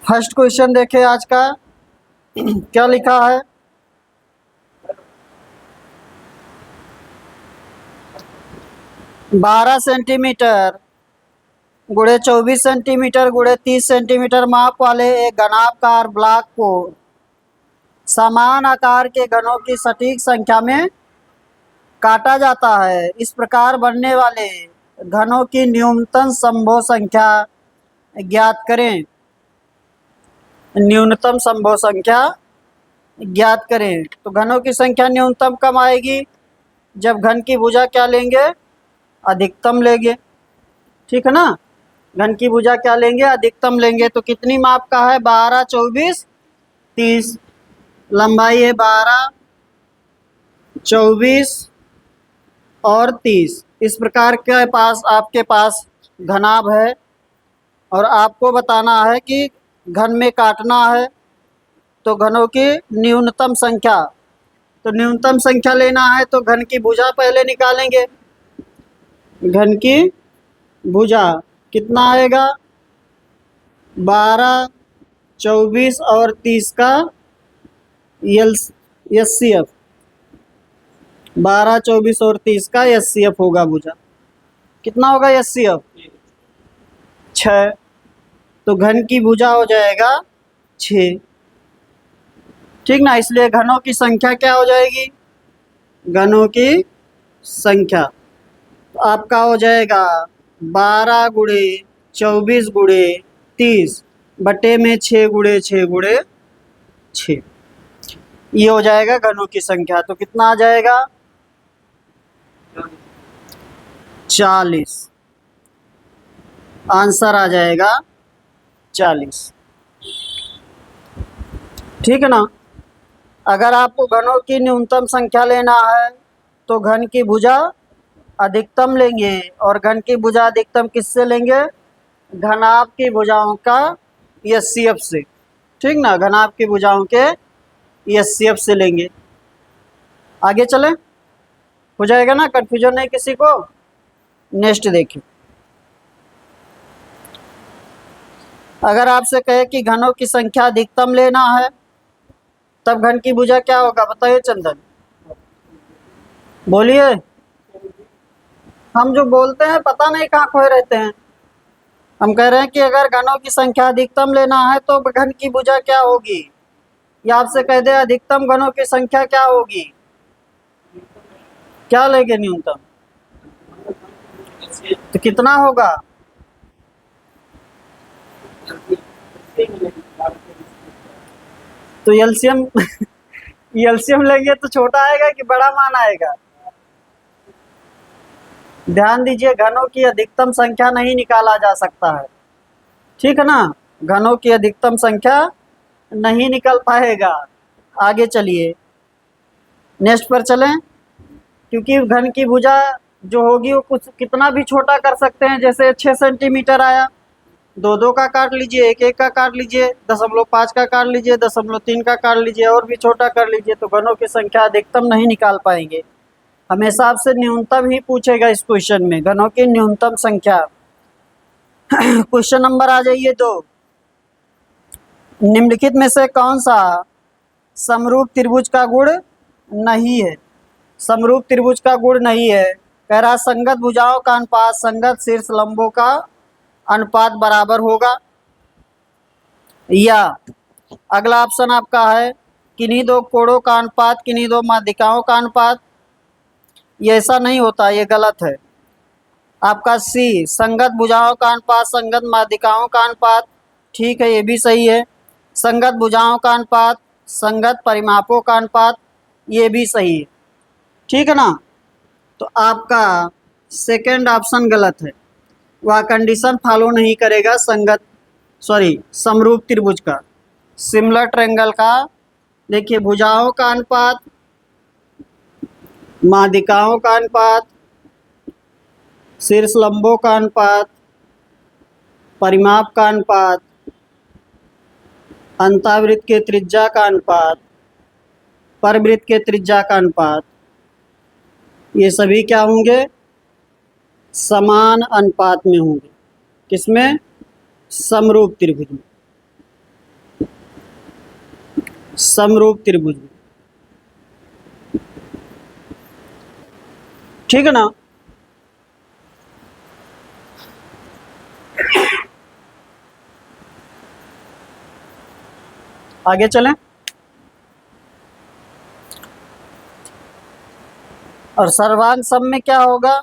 First question देखें आज का। क्या लिखा है? बारह सेंटीमीटर गुणे 24 सेंटीमीटर गुणे 30 सेंटीमीटर माप वाले एक घनाभकार ब्लॉक को समान आकार के घनों की सटीक संख्या में काटा जाता है। इस प्रकार बनने वाले घनों की न्यूनतम संभव संख्या ज्ञात करें। न्यूनतम संभव संख्या ज्ञात करें। तो घनों की संख्या न्यूनतम कब आएगी? जब घन की भुजा क्या लेंगे? अधिकतम लेंगे। ठीक है ना? घन की भुजा क्या लेंगे? अधिकतम लेंगे। तो कितनी माप का है? 12, 24, 30। लंबाई है 12, 24 और 30। इस प्रकार के पास आपके पास घनाभ है और आपको बताना है कि घन में काटना है तो घनों की न्यूनतम संख्या। तो न्यूनतम संख्या लेना है तो घन की भुजा पहले निकालेंगे। घन की भुजा कितना आएगा? 12, 24 और 30 का एचसीएफ। 12, 24 और 30 का एचसीएफ होगा भुजा। कितना होगा एचसीएफ? 6। तो घन की भुजा हो जाएगा 6। ठीक ना? इसलिए घनों की संख्या क्या हो जाएगी? घनों की संख्या आपका हो जाएगा 12 गुणे 24 गुणे 30 बटे में 6 गुणे 6 गुणे 6। ये हो जाएगा घनों की संख्या। तो कितना आ जाएगा? 40। आंसर आ जाएगा 40। ठीक है ना? अगर आपको घनों की न्यूनतम संख्या लेना है तो घन की भुजा अधिकतम लेंगे। और घन की भुजा अधिकतम किससे लेंगे? घनाभ की भुजाओं का एचसीएफ से। ठीक ना? घनाभ की भुजाओं के एचसीएफ से लेंगे। आगे चलें, हो जाएगा ना? कंफ्यूजन नहीं किसी को? नेक्स्ट देखिए। अगर आपसे कहे कि घनों की संख्या अधिकतम लेना है तब घन की भुजा क्या होगा? बताइए चंदन, बोलिए। हम जो बोलते हैं पता नहीं कहाँ खोए रहते हैं। हम कह रहे हैं कि अगर घनों की संख्या अधिकतम लेना है तो घन की भुजा क्या होगी? या आपसे कह दे अधिकतम घनों की संख्या क्या होगी? क्या लेंगे न्यूनतम? तो कितना होगा? तो एलसीएम एलसीएम लेंगे तो छोटा आएगा कि बड़ा मान आएगा? ध्यान दीजिए, घनों की अधिकतम संख्या नहीं निकाला जा सकता है। ठीक है ना? घनों की अधिकतम संख्या नहीं निकल पाएगा। आगे चलिए, नेक्स्ट पर चलें। क्योंकि घन की भुजा जो होगी वो कुछ कितना भी छोटा कर सकते हैं। जैसे 6 सेंटीमीटर आया, 2 का काट लीजिए, 1 का काट लीजिए, 0.5 का काट लीजिए, 0.3 का काट लीजिए और भी छोटा कर लीजिए। तो घनों की संख्या अधिकतम नहीं निकाल पाएंगे। हमेशा आपसे न्यूनतम ही पूछेगा इस क्वेश्चन में, घनों की न्यूनतम संख्या। क्वेश्चन नंबर आ जाइए 2। निम्नलिखित में से कौन सा समरूप त्रिभुज का गुण नहीं है? समरूप त्रिभुज का गुण नहीं है। कह रहा संगत भुजाओं का अनुपात संगत शीर्ष लंबों का अनुपात बराबर होगा। या अगला ऑप्शन आपका है किन्हीं दो कोणों का अनुपात किन्हीं दो माध्यिकाओं का अनुपात। ये ऐसा नहीं होता, ये गलत है। आपका सी संगत भुजाओं का अनुपात संगत माध्यिकाओं का अनुपात। ठीक है, ये भी सही है। संगत भुजाओं का अनुपात संगत परिमापों का अनुपात, ये भी सही है। ठीक है ना? तो आपका सेकंड ऑप्शन गलत है, वह कंडीशन फॉलो नहीं करेगा समरूप त्रिभुज का, सिमिलर ट्रायंगल का। देखिए, भुजाओं का अनुपात, माध्यिकाओं का अनुपात, शीर्ष लंबों का अनुपात, परिमाप का अनुपात, अंतःवृत्त के त्रिज्या का अनुपात, परवृत्त के त्रिज्या का अनुपात, ये सभी क्या होंगे? समान अनुपात में होंगे। किसमें? समरूप त्रिभुज में। समरूप त्रिभुज में। ठीक है ना। आगे चलें। और सर्वांग सम में क्या होगा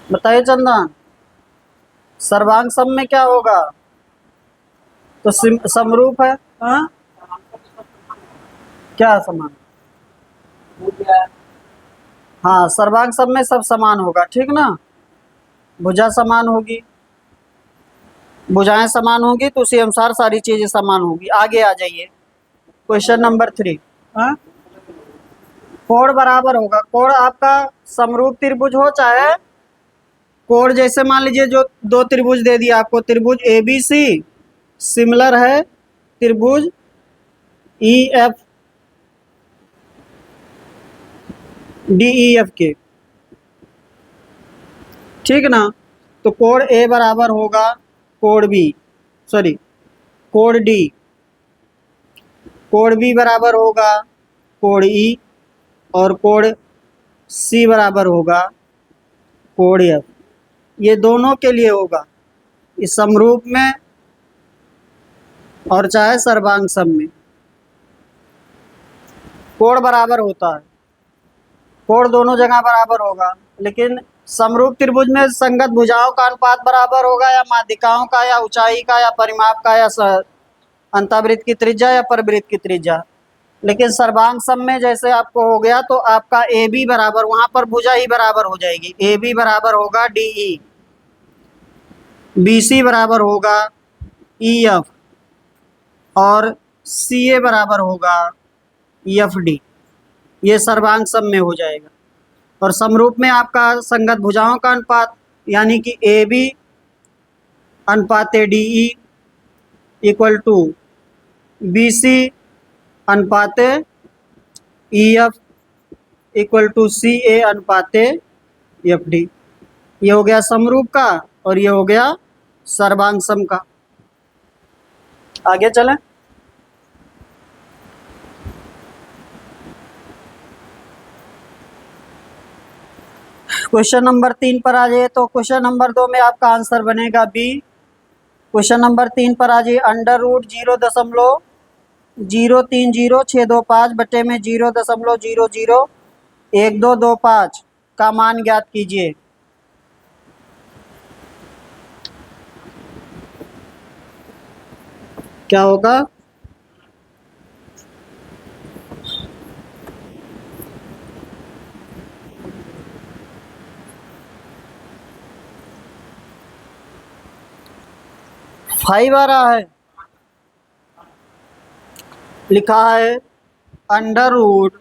बताइए चंदन, सर्वांग सम में क्या होगा? तो समरूप है। हाँ क्या समान? हाँ सर्वांग सम में सब समान होगा, ठीक ना। भुजा समान होगी, भुजाएं समान होंगी तो उसी अनुसार सारी चीजें समान होगी। आगे आ जाइए, क्वेश्चन नंबर 3। हाँ कोण बराबर होगा, कोण आपका समरूप त्रिभुज हो चाहे कोण, जैसे मान लीजिए जो दो त्रिभुज दे दिया आपको, त्रिभुज ABC सिमिलर है त्रिभुज DEF के, ठीक ना। तो कोण A बराबर होगा कोण B, सॉरी कोण D, कोण B बराबर होगा कोण E, और कोण C बराबर होगा कोण F। ये दोनों के लिए होगा, इस समरूप में और चाहे सर्वांग सम में कोण बराबर होता है। कोण दोनों जगह बराबर होगा, लेकिन समरूप त्रिभुज में संगत भुजाओं का अनुपात बराबर होगा, या माध्यिकाओं का, या ऊंचाई का, या परिमाप का, या अंतःवृत्त की त्रिज्या, या परवृत्त की त्रिज्या। लेकिन सर्वांग सम में जैसे आपको हो गया तो आपका AB बराबर, वहां पर भुजा ही बराबर हो जाएगी। AB बराबर होगा DE, BC बराबर होगा EF, और CA बराबर होगा FD। ये सर्वांग सम में हो जाएगा। और समरूप में आपका संगत भुजाओं का अनुपात यानी कि AB अनुपात DE इक्वल टू BC अनुपात EF इक्वल टू CA अनुपात FD। ये हो गया समरूप का और ये हो गया सर्वांग सम का। आगे चलें। क्वेश्चन नंबर 3 पर आ जाइए। तो क्वेश्चन नंबर 2 में आपका आंसर बनेगा B। क्वेश्चन नंबर 3 पर आ जाइए। अंडर रूट 0.030625 बटे में 0.001225 का मान ज्ञात कीजिए। क्या होगा? फाइव आ रहा है, लिखा है अंडर रूट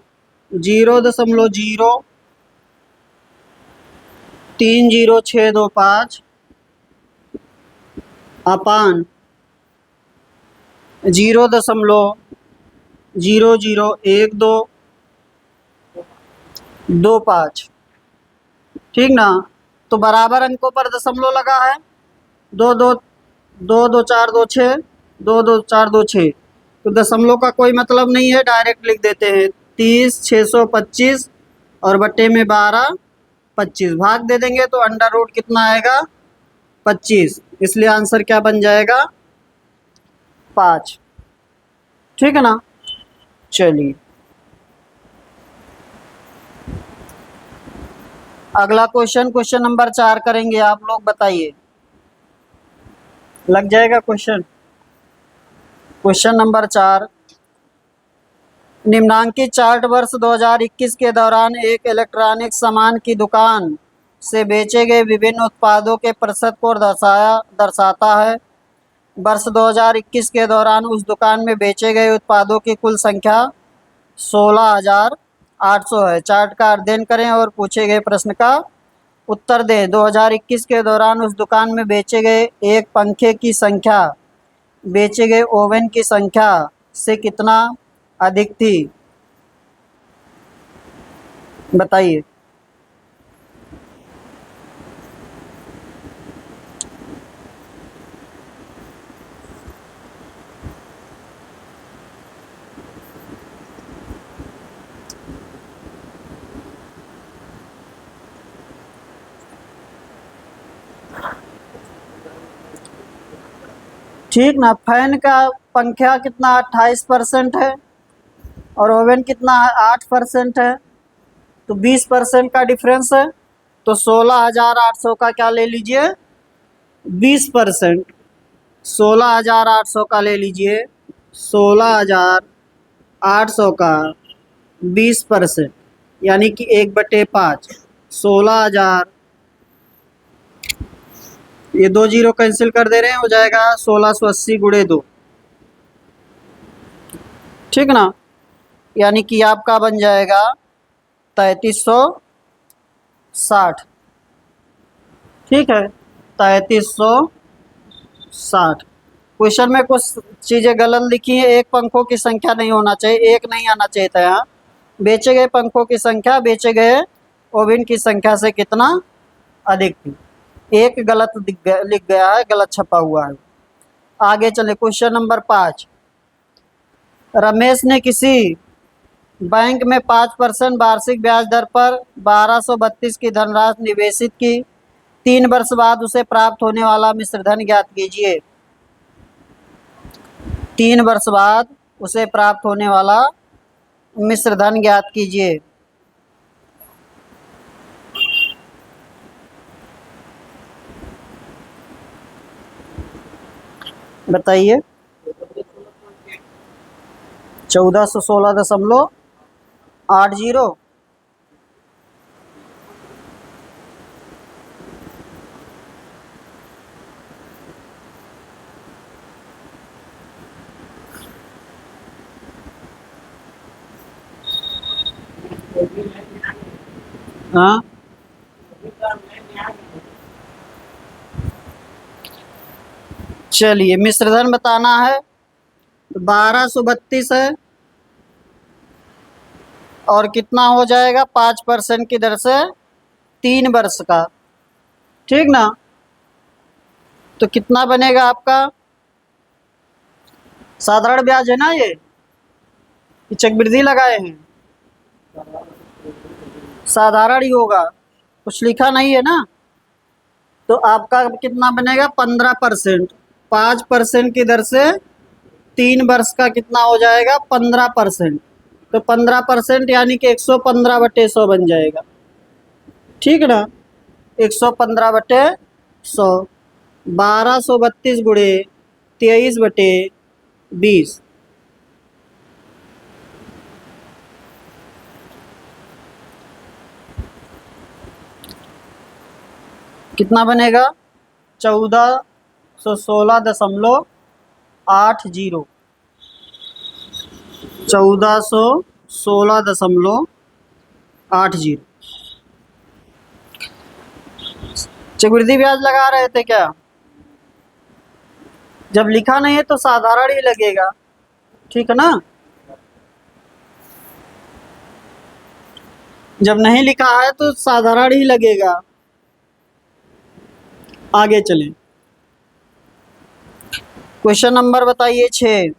0.030625 अपान 0.001225, ठीक ना। तो बराबर अंकों पर दशमलव लगा है, दो दो दो दो चार दो छः, दो दो चार दो छः। तो दशमलव का कोई मतलब नहीं है, डायरेक्ट लिख देते हैं 30/625 और बट्टे में 12/25 भाग दे देंगे तो अंडर रूट कितना आएगा? 25। इसलिए आंसर क्या बन जाएगा? 5। ठीक है ना। चलिए अगला क्वेश्चन, क्वेश्चन नंबर 4 करेंगे। आप लोग बताइए, लग जाएगा क्वेश्चन। क्वेश्चन नंबर 4, निम्नांकित चार्ट वर्ष 2021 के दौरान एक इलेक्ट्रॉनिक सामान की दुकान से बेचे गए विभिन्न उत्पादों के प्रतिशत को दर्शाता है। वर्ष 2021 के दौरान उस दुकान में बेचे गए उत्पादों की कुल संख्या 16,800 है। चार्ट का अध्ययन करें और पूछे गए प्रश्न का उत्तर दें। 2021 के दौरान उस दुकान में बेचे गए एक पंखे की संख्या बेचे गए ओवन की संख्या से कितना अधिक थी? बताइए। ठीक ना। फैन का पंखा कितना 28% है और ओवन कितना है 8% है, तो 20% का डिफरेंस है। तो 16,800 का क्या ले लीजिए 20%। 16,800 का ले लीजिए 16,800 का 20%, यानी कि 1/5। 16,000, ये 2 जीरो कैंसिल कर दे रहे हैं, हो जाएगा 1680 गुणे 2। ठीक ना, यानी कि आपका बन जाएगा 3360। ठीक है, 3360। क्वेश्चन में कुछ चीज़ें गलत लिखी हैं। एक पंखों की संख्या नहीं होना चाहिए, एक नहीं आना चाहिए था यहाँ। बेचे गए पंखों की संख्या बेचे गए ओवन की संख्या से कितना अधिक थी, एक गलत लिख गया है, गलत छपा हुआ है। आगे चले, क्वेश्चन नंबर 5। रमेश ने किसी बैंक में 5% वार्षिक ब्याज दर पर 1232 की धनराशि निवेशित की। 3 वर्ष बाद उसे प्राप्त होने वाला मिश्रधन ज्ञात कीजिए। 3 वर्ष बाद उसे प्राप्त होने वाला मिश्रधन ज्ञात कीजिए। बताइए। 1416.80। हाँ, चलिए मिश्रधन बताना है। तो 1232 है और कितना हो जाएगा 5% की दर से 3 वर्ष का। ठीक ना, तो कितना बनेगा आपका, साधारण ब्याज है ना ये चक्रवृद्धि लगाए हैं, साधारण ही होगा, कुछ लिखा नहीं है ना। तो आपका कितना बनेगा 15%। 5% की दर से 3 वर्ष का कितना हो जाएगा 15%। तो 15% यानी कि 115/100 बन जाएगा। ठीक ना, 115/100। 1232 गुणे 23/20। कितना बनेगा 1416.80। 1416.80। चक्रवृद्धि ब्याज लगा रहे थे क्या? जब लिखा नहीं है तो साधारण ही लगेगा। ठीक है ना, जब नहीं लिखा है तो साधारण ही लगेगा। आगे चलें, क्वेश्चन नंबर बताइए 6।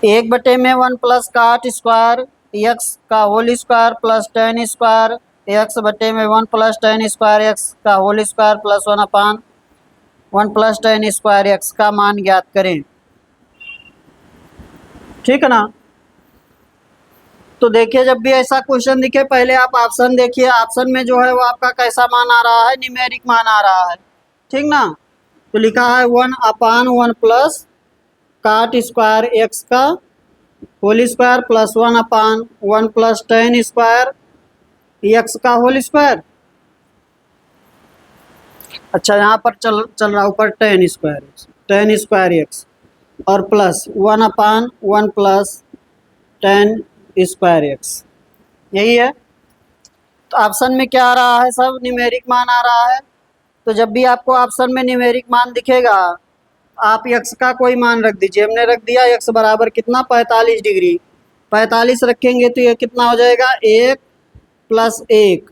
1/में 1 प्लस काट स्क्वायर एक्स का whole square plus tan square X बटे में 1 प्लस टेन स्क्वायर एक्स का whole square plus 1/1 plus tan square X का मान ज्ञात करें। ठीक है ना, तो देखिए जब भी ऐसा क्वेश्चन दिखे पहले आप ऑप्शन देखिए। ऑप्शन में जो है वो आपका कैसा मान आ रहा है, न्यूमेरिक मान आ रहा है। ठीक ना, तो लिखा है 1/1 प्लस काट स्क्वायर एक्स का whole square plus 1/1 plus tan square X का होल स्क्वायर। अच्छा, यहाँ पर चल रहा ऊपर टेन स्क्वायर एक्स और plus 1/1 plus tan square X, यही है। तो ऑप्शन में क्या आ रहा है, सब न्यूमेरिक मान आ रहा है। तो जब भी आपको ऑप्शन में न्यूमेरिक मान दिखेगा आप एक्स का कोई मान रख दीजिए। हमने रख दिया एक्स बराबर कितना 45 डिग्री। 45 रखेंगे तो ये कितना हो जाएगा 1 प्लस 1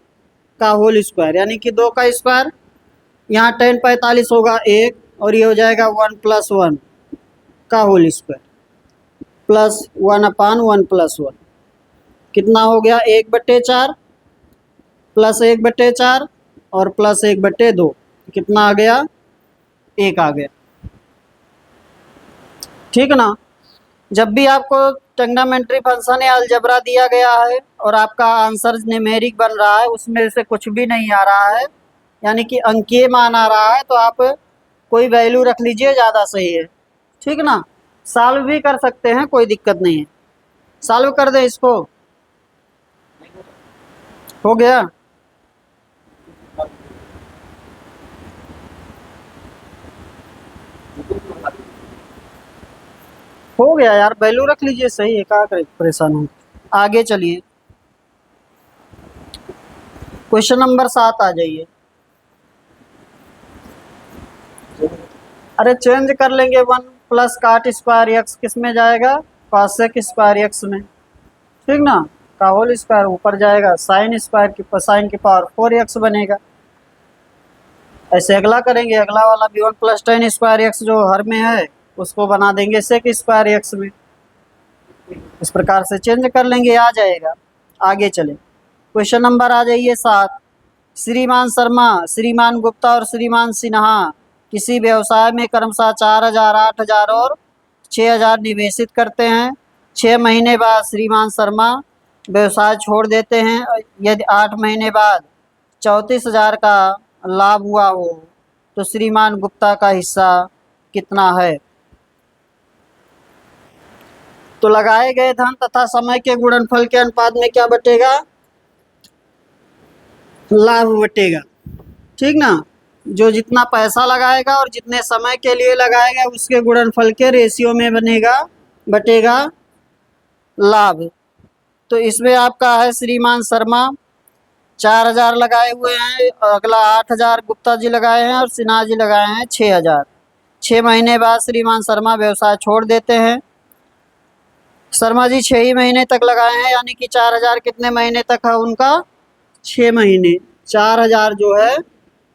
का होल स्क्वायर, यानी कि 2 का स्क्वायर। यहाँ टेन 45 होगा 1 और ये हो जाएगा 1 प्लस 1 का होल स्क्वायर प्लस 1/1 प्लस 1। कितना हो गया 1/4 प्लस 1/4 और प्लस 1/2। कितना आ गया 1 आ गया। ठीक ना। जब भी आपको ट्रिग्नोमेट्री फंक्शन या अलजेब्रा दिया गया है और आपका आंसर न्यूमेरिक बन रहा है, उसमें से कुछ भी नहीं आ रहा है, यानी कि अंकीय मान आ रहा है, तो आप कोई वैल्यू रख लीजिए, ज़्यादा सही है। ठीक ना। सॉल्व भी कर सकते हैं, कोई दिक्कत नहीं है। सॉल्व कर दें इसको। हो गया। हो गया यार, वैल्यू रख लीजिए, सही है, क्या करे परेशान हो। आगे चलिए, क्वेश्चन नंबर 7 आ जाइए। अरे चेंज कर लेंगे, 1 प्लस काट स्क्वायर एक्स किस में जाएगा, कॉसेक स्क्वायर एक्स में। ठीक ना। का होल स्क्वायर ऊपर जाएगा, साइन स्क्वायर की साइन की पावर 4 एक्स बनेगा। ऐसे अगला करेंगे, अगला वाला भी 1 प्लस टेन स्क्वायर एक्स जो हर में है उसको बना देंगे सेक स्क्वायर एक्स में। इस प्रकार से चेंज कर लेंगे, आ जाएगा। आगे चले, क्वेश्चन नंबर आ जाइए 7। श्रीमान शर्मा, श्रीमान गुप्ता और श्रीमान सिन्हा किसी व्यवसाय में क्रमशः 4,000, 8,000 और 6,000 निवेशित करते हैं। 6 महीने बाद श्रीमान शर्मा व्यवसाय छोड़ देते हैं। यदि 8 महीने बाद 34,000 का लाभ हुआ हो तो श्रीमान गुप्ता का हिस्सा कितना है। तो लगाए गए धन तथा समय के गुणनफल के अनुपात में क्या बटेगा, लाभ बटेगा। ठीक ना। जो जितना पैसा लगाएगा और जितने समय के लिए लगाएगा उसके गुणनफल के रेशियो में बनेगा, बटेगा लाभ। तो इसमें आपका है श्रीमान शर्मा 4,000 लगाए हुए हैं, अगला 8,000 गुप्ता जी लगाए हैं और सिन्हा जी लगाए हैं 6,000। 6 महीने बाद श्रीमान शर्मा व्यवसाय छोड़ देते हैं। शर्मा जी 6 ही महीने तक लगाए हैं, यानी कि 4,000 कितने महीने तक है उनका, 6 महीने। 4,000 जो है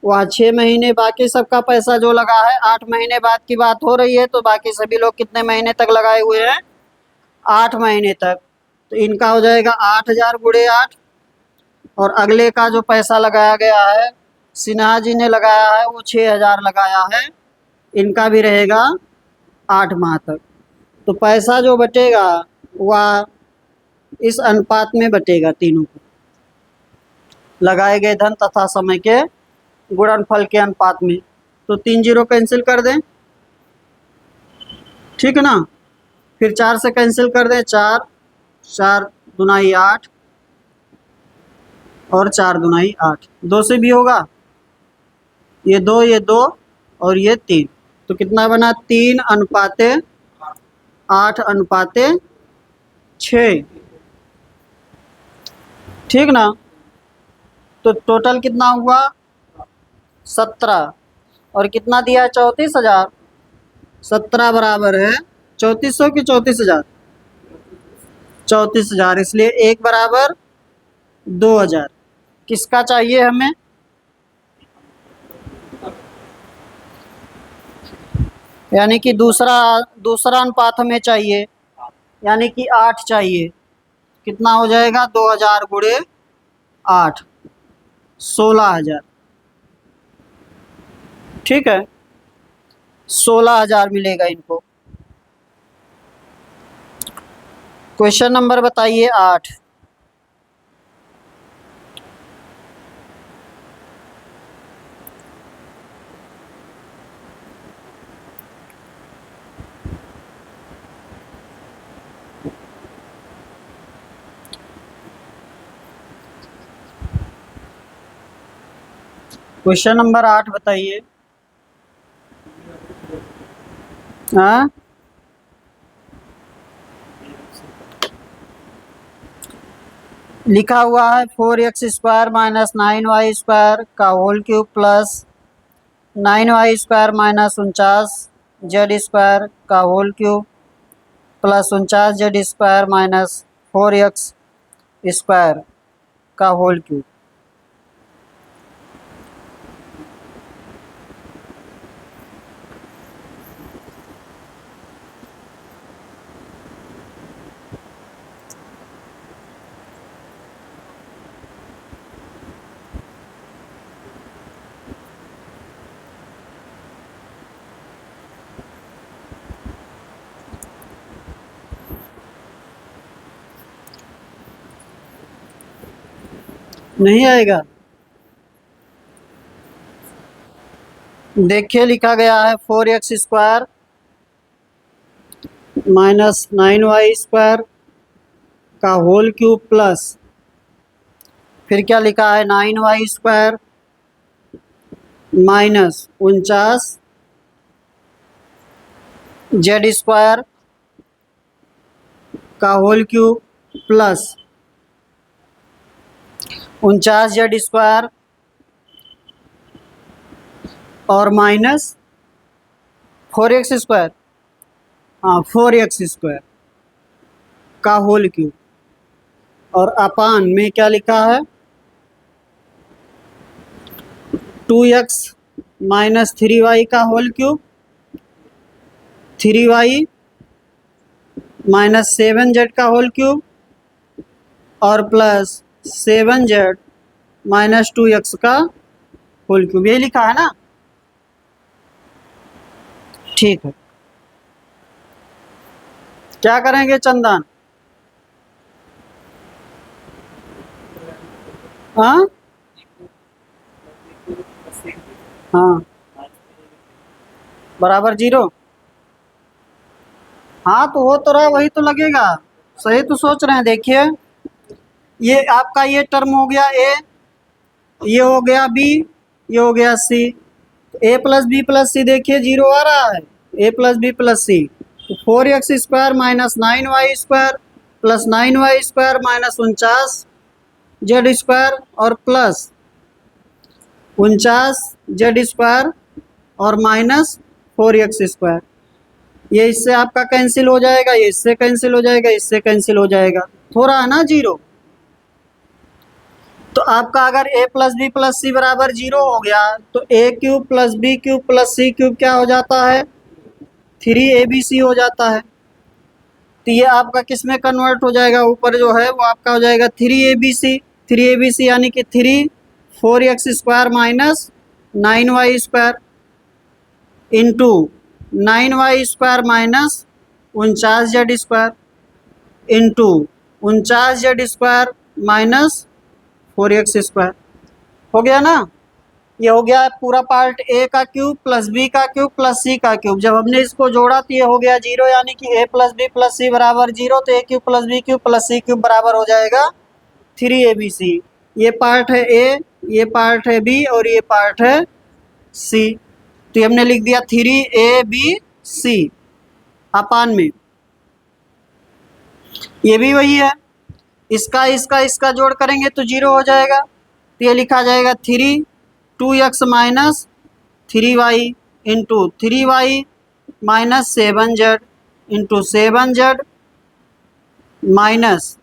वह 6 महीने, बाकी सबका पैसा जो लगा है 8 महीने बाद की बात हो रही है, तो बाकी सभी लोग कितने महीने तक लगाए हुए हैं, 8 महीने तक। तो इनका हो जाएगा 8,000 गुणे 8, और अगले का जो पैसा लगाया गया है सिन्हा जी ने लगाया है वो 6,000 लगाया है, इनका भी रहेगा 8 माह तक। तो पैसा जो बटेगा वह इस अनुपात में बटेगा, तीनों को लगाए गए धन तथा समय के गुणनफल के अनुपात में। तो 3 जीरो कैंसिल कर दें, ठीक है ना। फिर 4 से कैंसिल कर दें, 4 4 दुनाई 8 और 4 दुनाई 8, 2 से भी होगा, ये 2 ये 2 और ये 3, तो कितना बना, 3:8:6। ठीक ना। तो टोटल कितना हुआ, 17, और कितना दिया, 34,000। 17 बराबर है 3400 की 34,000, 34,000, इसलिए 1 बराबर 2,000। किसका चाहिए हमें, यानी कि दूसरा दूसरा अनुपात हमें चाहिए, यानी कि 8 चाहिए। कितना हो जाएगा, 2,000 गुणे 8, 16,000। ठीक है, 16,000 मिलेगा इनको। क्वेश्चन नंबर बताइए 8। क्वेश्चन नंबर 8 बताइए। हाँ, लिखा हुआ है 4x² माइनस 9y² का whole cube plus 9y² minus 49z² का whole cube plus 49z² minus 4x² का होल क्यूब। नहीं आएगा। देखिए लिखा गया है 4x² माइनस 9y² का होल क्यूब प्लस, फिर क्या लिखा है 9y² माइनस 49z² का होल क्यूब प्लस 49z² और माइनस 4x², हाँ 4x² का होल क्यूब, और अपान में क्या लिखा है 2x माइनस 3y का whole cube, 3y minus 7z का होल क्यूब और प्लस 7z माइनस 2x का होल क्यूब। ये लिखा है ना, ठीक है। क्या करेंगे चंदन? हाँ हाँ बराबर 0। हाँ तो हो तो रहा, वही तो लगेगा, सही तो सोच रहे हैं। देखिए ये आपका ये टर्म हो गया ए, ये हो गया बी, ये हो गया सी। ए प्लस बी प्लस सी देखिए 0 आ रहा है, ए प्लस बी प्लस सी। तो 4x² minus 9y² plus 9y² minus 49z² और प्लस 49z² और माइनस 4x²। ये इससे आपका कैंसिल हो जाएगा, ये इससे कैंसिल हो जाएगा, इससे कैंसिल हो जाएगा, थोड़ा है ना 0। तो आपका अगर a प्लस बी प्लस सी बराबर 0 हो गया तो a³ plus b³ plus c³ क्या हो जाता है 3abc हो जाता है। तो ये आपका किस में कन्वर्ट हो जाएगा, ऊपर जो है वो आपका हो जाएगा 3abc। 3abc यानी कि 3 4x² minus 9y² into 9y² minus 49z² into 49z² minus 4x² हो गया ना। ये हो गया पूरा पार्ट a का क्यूब प्लस b का क्यूब प्लस c का क्यूब। जब हमने इसको जोड़ा तो ये हो गया 0, यानी कि a प्लस बी प्लस सी बराबर 0। तो a³ plus b³ plus c³ बराबर हो जाएगा 3abc। ये पार्ट है a, ये पार्ट है b और ये पार्ट है c। तो ये हमने लिख दिया 3abc अपान में, ये भी वही है, इसका इसका इसका जोड़ करेंगे तो 0 हो जाएगा। तो ये लिखा जाएगा 3 2x minus 3y into 3y minus 7z into 7z minus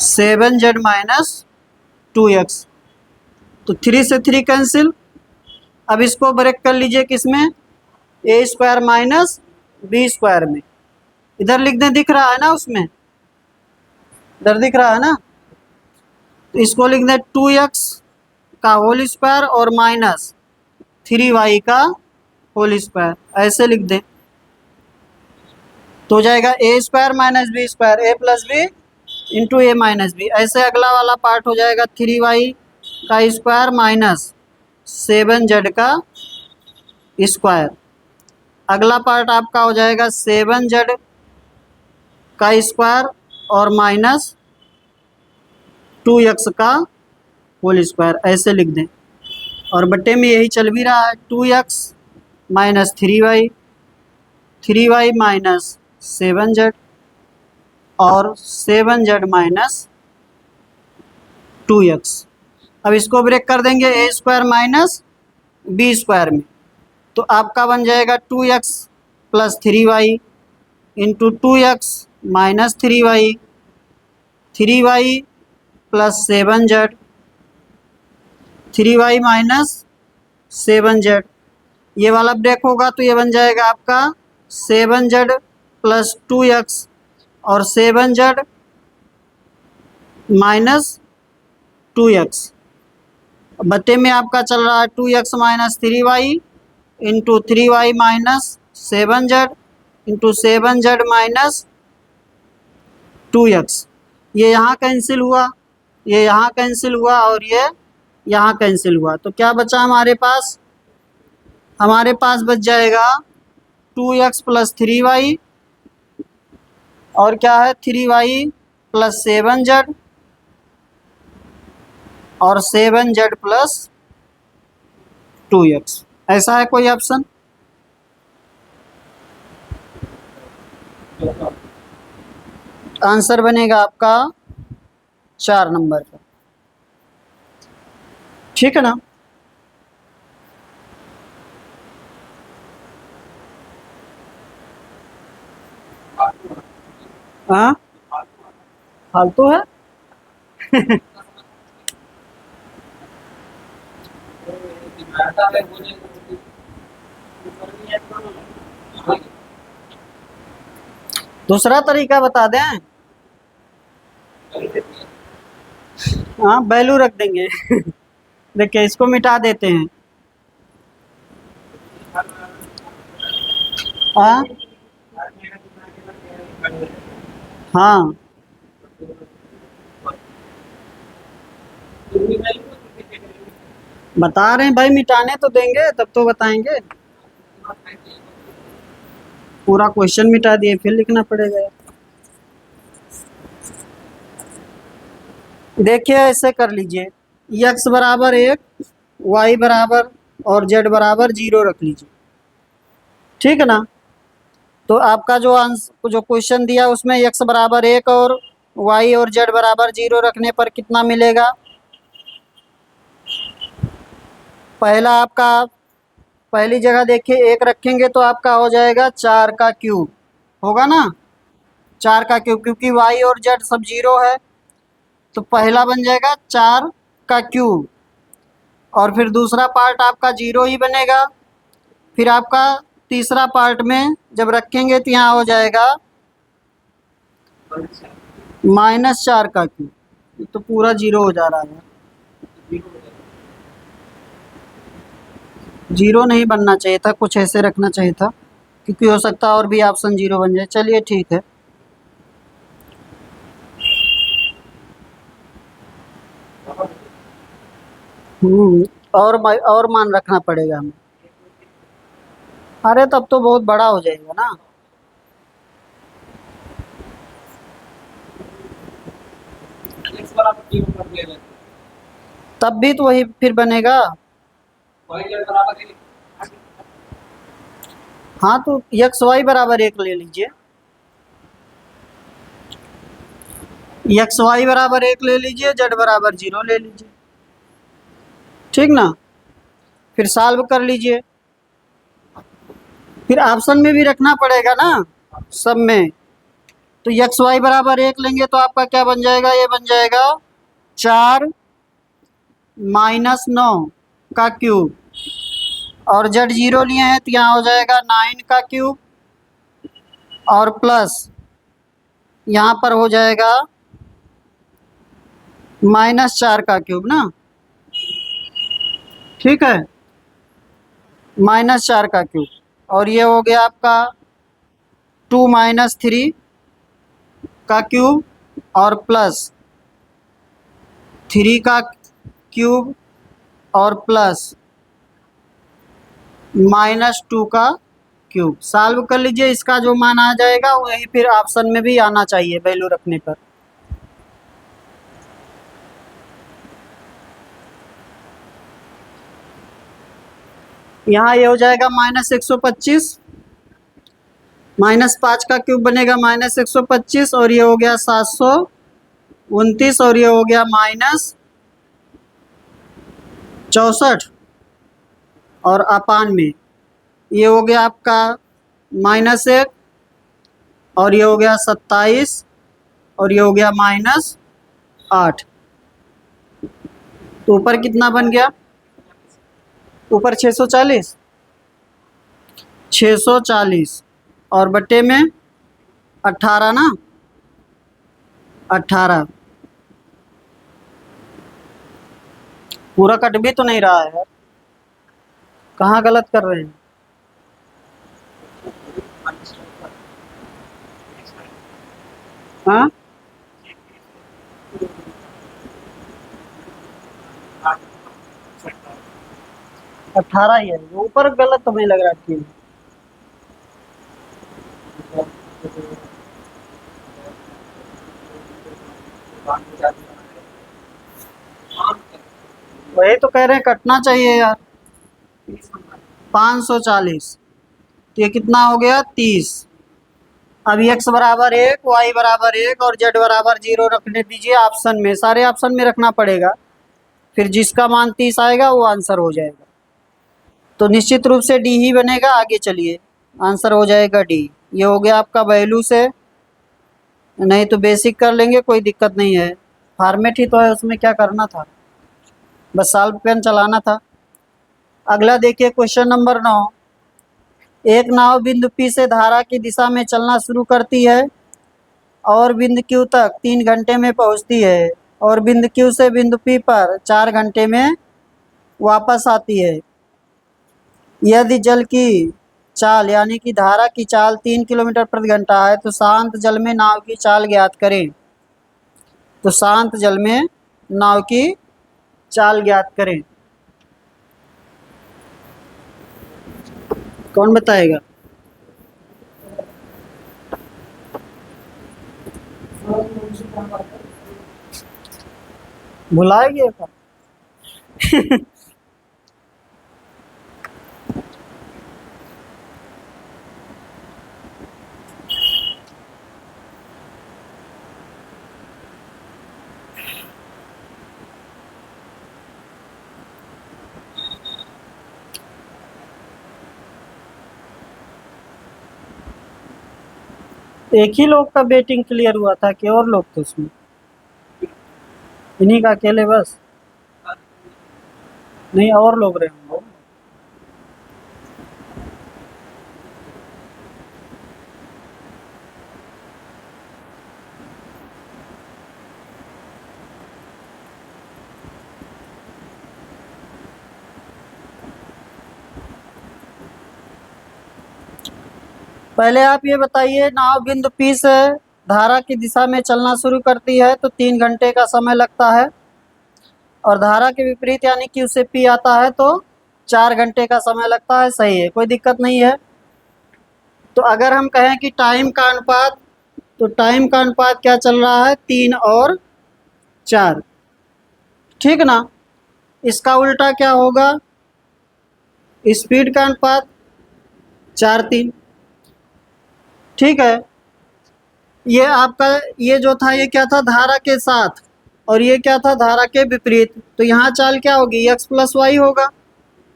7z minus 2x। तो 3 से 3 कैंसिल। अब इसको ब्रेक कर लीजिए किसमें, a² माइनस b² में। इधर लिख दें, दिख रहा है ना, उसमें इधर दिख रहा है ना। तो इसको लिख दें 2x का होल स्क्वायर और माइनस 3y का होल स्क्वायर, ऐसे लिख दें। तो हो जाएगा a² minus b², a plus B into A minus B. ऐसे अगला वाला पार्ट हो जाएगा 3y का स्क्वायर माइनस 7z का स्क्वायर। अगला पार्ट आपका हो जाएगा 7z का स्क्वायर और माइनस 2x का होल स्क्वायर, ऐसे लिख दें। और बट्टे में यही चल भी रहा है, 2x minus 3y, 3y minus 7z और 7z माइनस 2x। अब इसको ब्रेक कर देंगे a² माइनस b² में। तो आपका बन जाएगा 2x plus 3y into 2x minus 3y, 3y plus 7z, 3y minus 7z। ये वाला ब्रेक होगा तो ये बन जाएगा आपका 7z प्लस 2x और 7z माइनस 2x। बट्टे में आपका चल रहा है 2x minus 3y into 3y minus 7z into 7z minus 2x। ये यहाँ कैंसिल हुआ, ये यहाँ कैंसिल हुआ और ये यहाँ कैंसिल हुआ, तो क्या बचा हमारे पास? हमारे पास बच जाएगा 2x प्लस 3y, और क्या है 3y प्लस 7z, और 7z प्लस 2x। ऐसा है कोई ऑप्शन? आंसर बनेगा आपका 4 नंबर का। ठीक है ना? हाँ, फालतू है। दूसरा तरीका बता दें? हाँ, वैल्यू रख देंगे। देखिए, इसको मिटा देते हैं। हाँ हाँ, बता रहे हैं भाई, मिटाने तो देंगे तब तो बताएंगे। पूरा क्वेश्चन मिटा दिए, फिर लिखना पड़ेगा। देखिए, ऐसे कर लीजिए, x बराबर 1, y बराबर और z बराबर 0 रख लीजिए। ठीक है ना? तो आपका जो आंसर, जो क्वेश्चन दिया उसमें x बराबर 1 और y और z बराबर 0 रखने पर कितना मिलेगा? पहला आपका, पहली जगह देखिए 1 रखेंगे तो आपका हो जाएगा 4 का क्यूब, होगा ना? 4 का क्यूब, क्योंकि y और z सब 0 है, तो पहला बन जाएगा 4 का क्यूब, और फिर दूसरा पार्ट आपका 0 ही बनेगा। फिर आपका तीसरा पार्ट में जब रखेंगे तो यहाँ हो जाएगा -4 का क्यूब, ये तो पूरा 0 हो जा रहा है। 0 नहीं बनना चाहिए था, कुछ ऐसे रखना चाहिए था, क्योंकि हो सकता है और भी ऑप्शन 0 बन जाए। चलिए ठीक है। और मान रखना पड़ेगा हमें। अरे तब तो बहुत बड़ा हो जाएगा ना। तब भी तो वही फिर बनेगा। हाँ, तो एक्स वाई बराबर 1 ले लीजिए, x y बराबर 1 ले लीजिए, z बराबर 0 ले लीजिए। ठीक ना? फिर सॉल्व कर लीजिए। फिर ऑप्शन में भी रखना पड़ेगा ना, सब में। तो x y बराबर 1 लेंगे तो आपका क्या बन जाएगा? ये बन जाएगा 4 - 9 का क्यूब, और z 0 लिए हैं तो यहाँ हो जाएगा 9 का क्यूब, और प्लस यहाँ पर हो जाएगा -4 का क्यूब ना। ठीक है, -4 का क्यूब, और ये हो गया आपका 2 - 3 का क्यूब, और प्लस 3 का क्यूब, और प्लस -2 का क्यूब। सॉल्व कर लीजिए, इसका जो मान आ जाएगा वही फिर ऑप्शन में भी आना चाहिए वैल्यू रखने पर। यहाँ ये हो जाएगा -125, -5 का क्यूब बनेगा -125, और ये हो गया 729, और ये हो गया -64, और अपान में ये हो गया आपका -1, और ये हो गया 27, और ये हो गया -8। तो ऊपर कितना बन गया? ऊपर 640, 640, और बट्टे में 18 ना, 18। पूरा कट भी तो नहीं रहा है, कहाँ गलत कर रहे हैं? हाँ, 18 ही है, ऊपर गलत तो नहीं लग रहा कि वही तो कह रहे हैं कटना चाहिए यार। 540, तो ये कितना हो गया 30। अब x बराबर 1, y बराबर 1 और z बराबर 0 रखने दीजिए ऑप्शन में, सारे ऑप्शन में रखना पड़ेगा, फिर जिसका मान 30 आएगा वो आंसर हो जाएगा। तो निश्चित रूप से डी ही बनेगा। आगे चलिए, आंसर हो जाएगा डी। ये हो गया आपका वैल्यू से, नहीं तो बेसिक कर लेंगे, कोई दिक्कत नहीं है। फॉर्मेट ही तो है, उसमें क्या करना था, बस सॉल्व पेन चलाना था। अगला देखिए क्वेश्चन नंबर 9। एक नाव बिंदु P से धारा की दिशा में चलना शुरू करती है और बिंदु Q तक 3 घंटे में पहुंचती है, और बिंदु Q से बिंदु P पर 4 घंटे में वापस आती है। यदि जल की चाल यानी कि धारा की चाल 3 किलोमीटर प्रति घंटा है, तो शांत जल में नाव की चाल ज्ञात करें। तो शांत जल में नाव की चाल ज्ञात करें। कौन बताएगा? भुला गया था। एक ही लोग का बेटिंग क्लियर हुआ था कि और लोग थे उसमें? इन्हीं का अकेले बस? नहीं, और लोग रहे होंगे। पहले आप ये बताइए, नाव बिंदु P से धारा की दिशा में चलना शुरू करती है तो 3 घंटे का समय लगता है, और धारा के विपरीत यानी Q से P आता है तो 4 घंटे का समय लगता है। सही है, कोई दिक्कत नहीं है। तो अगर हम कहें कि टाइम का अनुपात, तो टाइम का अनुपात क्या चल रहा है, 3 और 4, ठीक ना। इसका उल्टा क्या होगा, स्पीड का अनुपात 4:3, ठीक है। ये आपका, ये जो था ये क्या था, धारा के साथ, और ये क्या था, धारा के विपरीत। तो यहाँ चाल क्या होगी, x प्लस वाई होगा,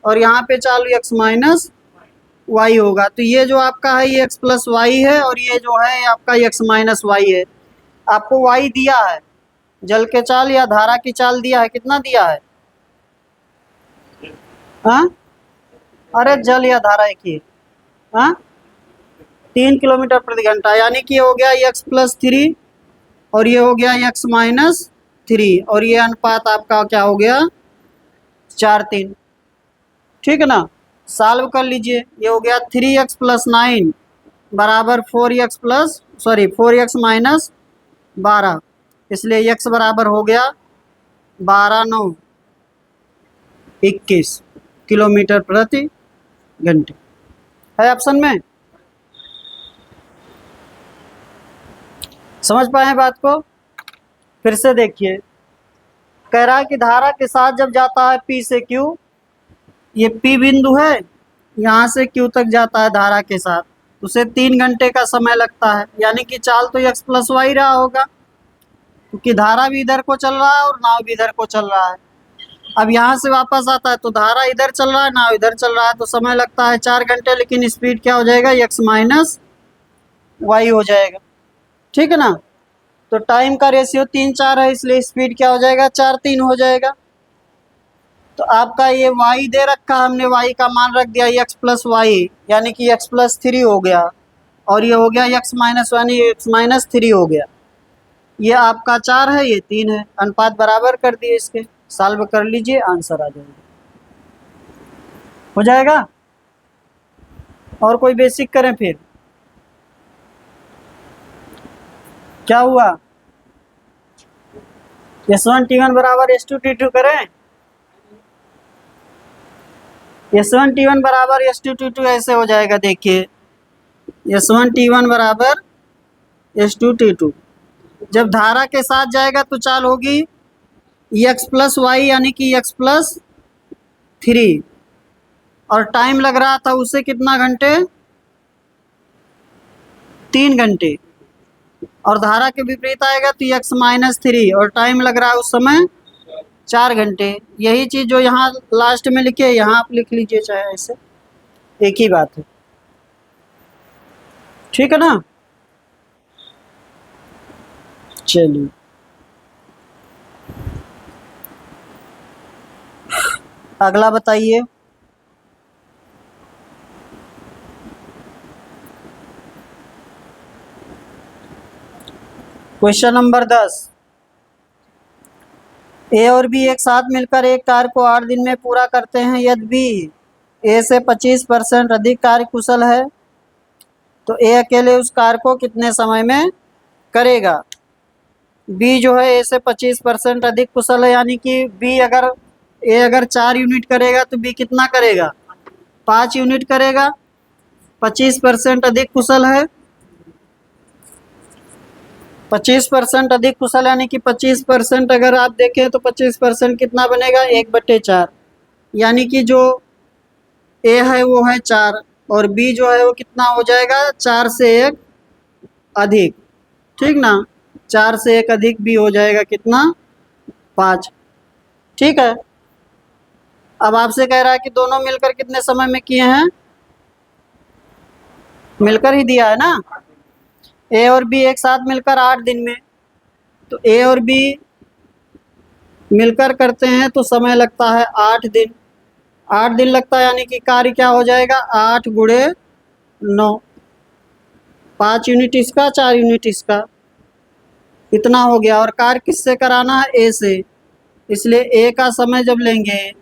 और यहाँ पे चाल x माइनस वाई होगा। तो ये जो आपका है ये x प्लस वाई है, और ये जो है ये आपका x माइनस वाई है। आपको y दिया है, जल के चाल या धारा की चाल दिया है, कितना दिया है? हाँ, अरे जल या धारा एक ही, हाँ, 3 किलोमीटर प्रति घंटा, यानी कि ये हो गया x प्लस 3 और ये हो गया x माइनस 3, और ये अनुपात आपका क्या हो गया, 4:3, ठीक है ना। सॉल्व कर लीजिए, ये हो गया 3x प्लस 9 बराबर 4x माइनस 12, इसलिए x बराबर हो गया 12×9=21 किलोमीटर प्रति घंटे, है ऑप्शन में। समझ पाए बात को? फिर से देखिए, कह रहा है कि धारा के साथ जब जाता है P से Q, ये P बिंदु है, यहाँ से Q तक जाता है धारा के साथ, उसे 3 घंटे का समय लगता है, यानी कि चाल तो x प्लस वाई रहा होगा, क्योंकि धारा भी इधर को चल रहा है और नाव भी इधर को चल रहा है। अब यहाँ से वापस आता है तो धारा इधर चल रहा है, नाव इधर चल रहा है, तो समय लगता है 4 घंटे, लेकिन स्पीड क्या हो जाएगा, x माइनस वाई हो जाएगा, ठीक है ना। तो टाइम का रेशियो 3:4 है, इसलिए स्पीड क्या हो जाएगा, 4:3 हो जाएगा। तो आपका ये y दे रखा, हमने y का मान रख दिया x प्लस वाई, यानी कि x प्लस 3 हो गया, और ये हो गया x माइनस यानी x माइनस 3 हो गया। ये आपका 4 है, ये 3 है, अनुपात बराबर कर दिए इसके। सॉल्व कर लीजिए, आंसर आ जाएगा, हो जाएगा। और कोई बेसिक करें फिर, क्या हुआ, S1 T1 बराबर S2 T2 करें। S1T1 बराबर S2T2 ऐसे हो जाएगा। देखिए S1T1 बराबर S2T2। जब धारा के साथ जाएगा तो चाल होगी x प्लस वाई यानी कि x+3 और टाइम लग रहा था उसे कितना घंटे, 3 घंटे। और धारा के विपरीत आएगा तो x-3 और टाइम लग रहा है उस समय 4 घंटे। यही चीज़ जो यहाँ लास्ट में लिखे यहाँ आप लिख लीजिए, चाहे ऐसे, एक ही बात है। ठीक है ना। चलिए अगला बताइए। Question number 10। ए और बी एक साथ मिलकर एक कार्य को 8 दिन में पूरा करते हैं। यदि बी ए से 25% अधिक कार्य कुशल है तो ए अकेले उस कार्य को कितने समय में करेगा। बी जो है ए से 25% अधिक कुशल है, यानी कि बी अगर ए अगर 4 यूनिट करेगा तो बी कितना करेगा, 5 यूनिट करेगा। 25% अधिक कुशल है, 25% अधिक कुशल यानी कि 25% अगर आप देखें तो 25% कितना बनेगा, 1/4। यानी कि जो ए है वो है 4 और बी जो है वो कितना हो जाएगा, 4 से 1 अधिक। ठीक ना, 4 से 1 अधिक बी हो जाएगा कितना, 5। ठीक है। अब आपसे कह रहा है कि दोनों मिलकर कितने समय में किए हैं, मिलकर ही दिया है ना। ए और बी एक साथ मिलकर 8 दिन में, तो ए और बी मिलकर करते हैं तो समय लगता है 8 दिन। 8 दिन लगता है यानी कि कार्य क्या हो जाएगा, 8 गुणे 9, 5 यूनिट इसका 4 यूनिट इसका, इतना हो गया। और कार्य किससे कराना है, ए से, इसलिए ए का समय जब लेंगे,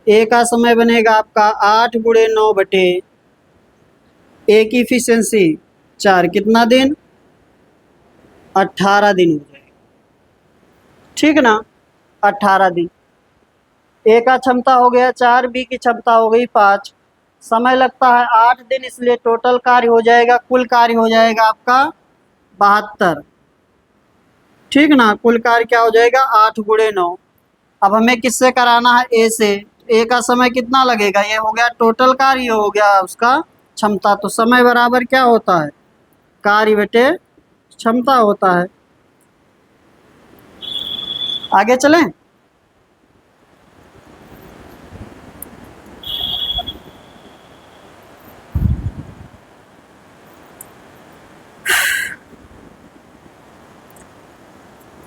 ए का समय बनेगा आपका 8 गुणे 9 बटे ए की इफिशियंसी 4, कितना दिन, 18 दिन हो जाएगा। ठीक ना, 18 दिन। ए का क्षमता हो गया 4, बी की क्षमता हो गई 5, समय लगता है 8 दिन, इसलिए टोटल कार्य हो जाएगा, कुल कार्य हो जाएगा आपका 72। ठीक ना, कुल कार्य क्या हो जाएगा, 8 गुणे 9। अब हमें किससे कराना है, ए से। ए का समय कितना लगेगा, ये हो गया टोटल कार्य, ये हो गया उसका क्षमता। तो समय बराबर क्या होता है, कार्य बटे क्षमता होता है। आगे चलें।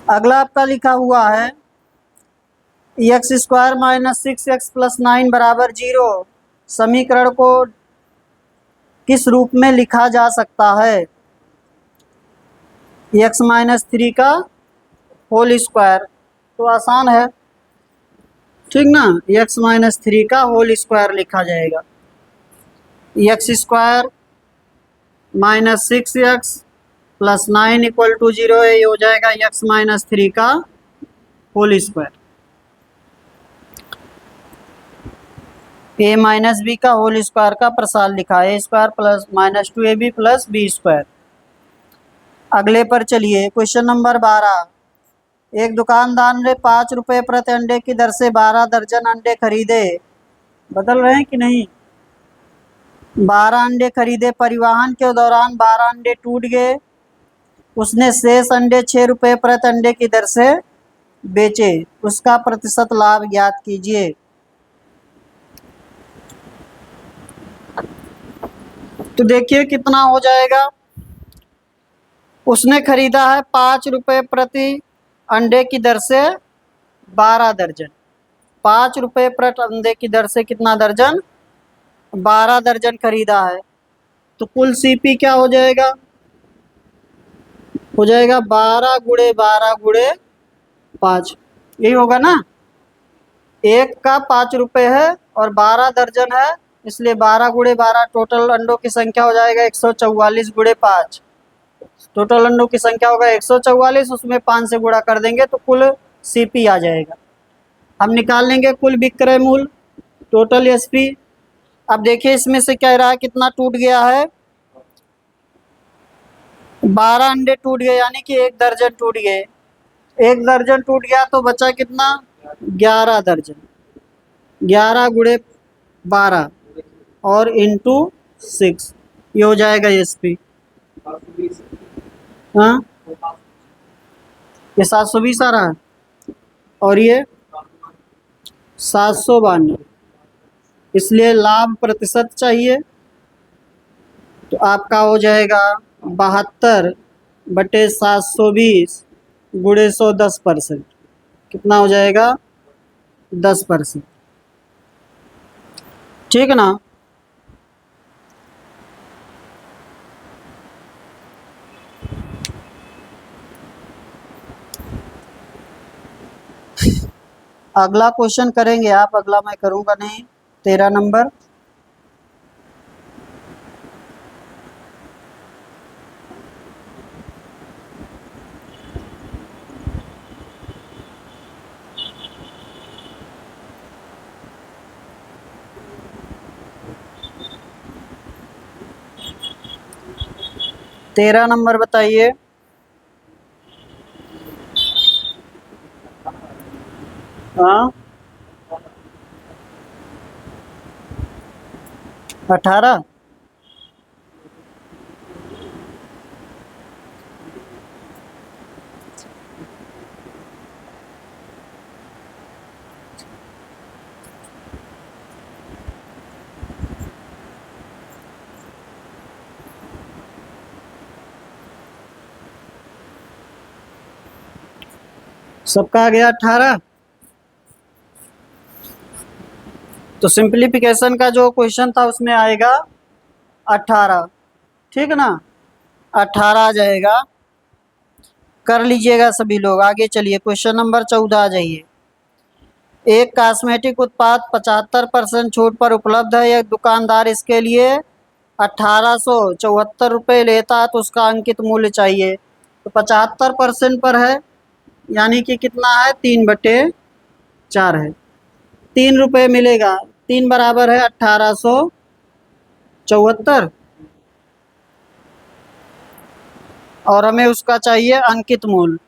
अगला आपका लिखा हुआ है x² - 6x + 9 = 0 समीकरण को किस रूप में लिखा जा सकता है। x-3 का होल स्क्वायर, तो आसान है। ठीक ना, x-3 का होल स्क्वायर लिखा जाएगा। x² - 6x + 9 = 0 है, ये हो जाएगा x-3 का whole square. a minus B का होल स्क्वायर का प्रसार लिखा है, a² + -2ab + b²। अगले पर चलिए, क्वेश्चन नंबर 12। एक दुकानदार ने 5 रुपये प्रति अंडे की दर से 12 दर्जन अंडे खरीदे। बदल रहे हैं कि नहीं, 12 अंडे खरीदे। परिवहन के दौरान 12 अंडे टूट गए। उसने शेष अंडे 6 रुपये प्रति अंडे की दर से बेचे। उसका प्रतिशत लाभ ज्ञात कीजिए। तो देखिए कितना हो जाएगा, उसने खरीदा है 5 रुपये प्रति अंडे की दर से 12 दर्जन। 5 रुपये प्रति अंडे की दर से कितना दर्जन, 12 दर्जन खरीदा है। तो कुल सीपी क्या हो जाएगा, हो जाएगा 12 गुणे 12 गुणे 5, यही होगा ना। एक का 5 रुपये है और 12 दर्जन है, इसलिए 12 गुणे 12, टोटल अंडों की संख्या हो जाएगा 144 गुणे 5। टोटल अंडों की संख्या होगा 144, उसमें 5 से गुणा कर देंगे तो कुल सीपी आ जाएगा। हम निकाल लेंगे कुल विक्रय मूल्य, टोटल एसपी अब देखिए इसमें से कह रहा है कितना टूट गया है, 12 अंडे टूट गए, यानी कि 1 दर्जन टूट गए। 1 दर्जन टूट गया तो बचा कितना, 11 दर्जन। 11 गुणे 12 और इंटू 6, ये हो जाएगा SP। हाँ, ये 720 आ रहा है और ये 792, इसलिए लाभ प्रतिशत चाहिए। तो आपका हो जाएगा 72/720 गुणे 100 10%। कितना हो जाएगा, 10%। ठीक है ना। अगला क्वेश्चन करेंगे आप, अगला मैं करूँगा नहीं। 13 नंबर। तेरह नंबर बताइए। हाँ, 18। सबका आ गया 18। तो सिंप्लीफिकेशन का जो क्वेश्चन था उसमें आएगा 18। ठीक है ना, 18 आ जाएगा। कर लीजिएगा सभी लोग। आगे चलिए, क्वेश्चन नंबर 14 आ जाइए। एक कॉस्मेटिक उत्पाद 75% छूट पर उपलब्ध है। एक दुकानदार इसके लिए 1874 रुपये लेता है, तो उसका अंकित मूल्य चाहिए। तो 75% पर है, यानी कि कितना है, 3/4 है। 3 रुपये मिलेगा। 3 बराबर है 1874, और हमें उसका चाहिए अंकित मूल्य,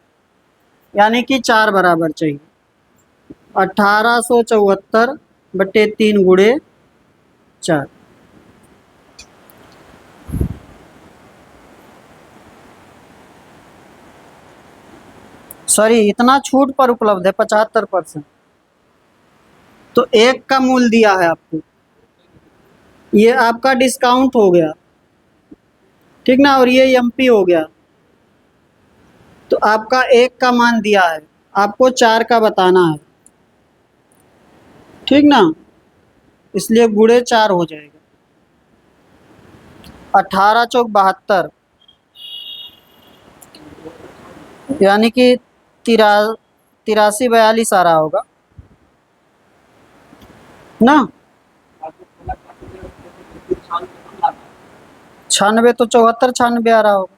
यानी कि 4 बराबर चाहिए। 1874/3 गुणे 4। सॉरी, इतना छूट पर उपलब्ध है 75%। तो एक का मूल्य दिया है आपको, ये आपका डिस्काउंट हो गया, ठीक ना, और ये MP हो गया। तो आपका एक का मान दिया है, आपको 4 का बताना है, ठीक ना, इसलिए गुणे 4 हो जाएगा। 18 चौक 72, यानी कि 8342 आ रहा होगा ना। 96 तो 74 96 आ रहा होगा।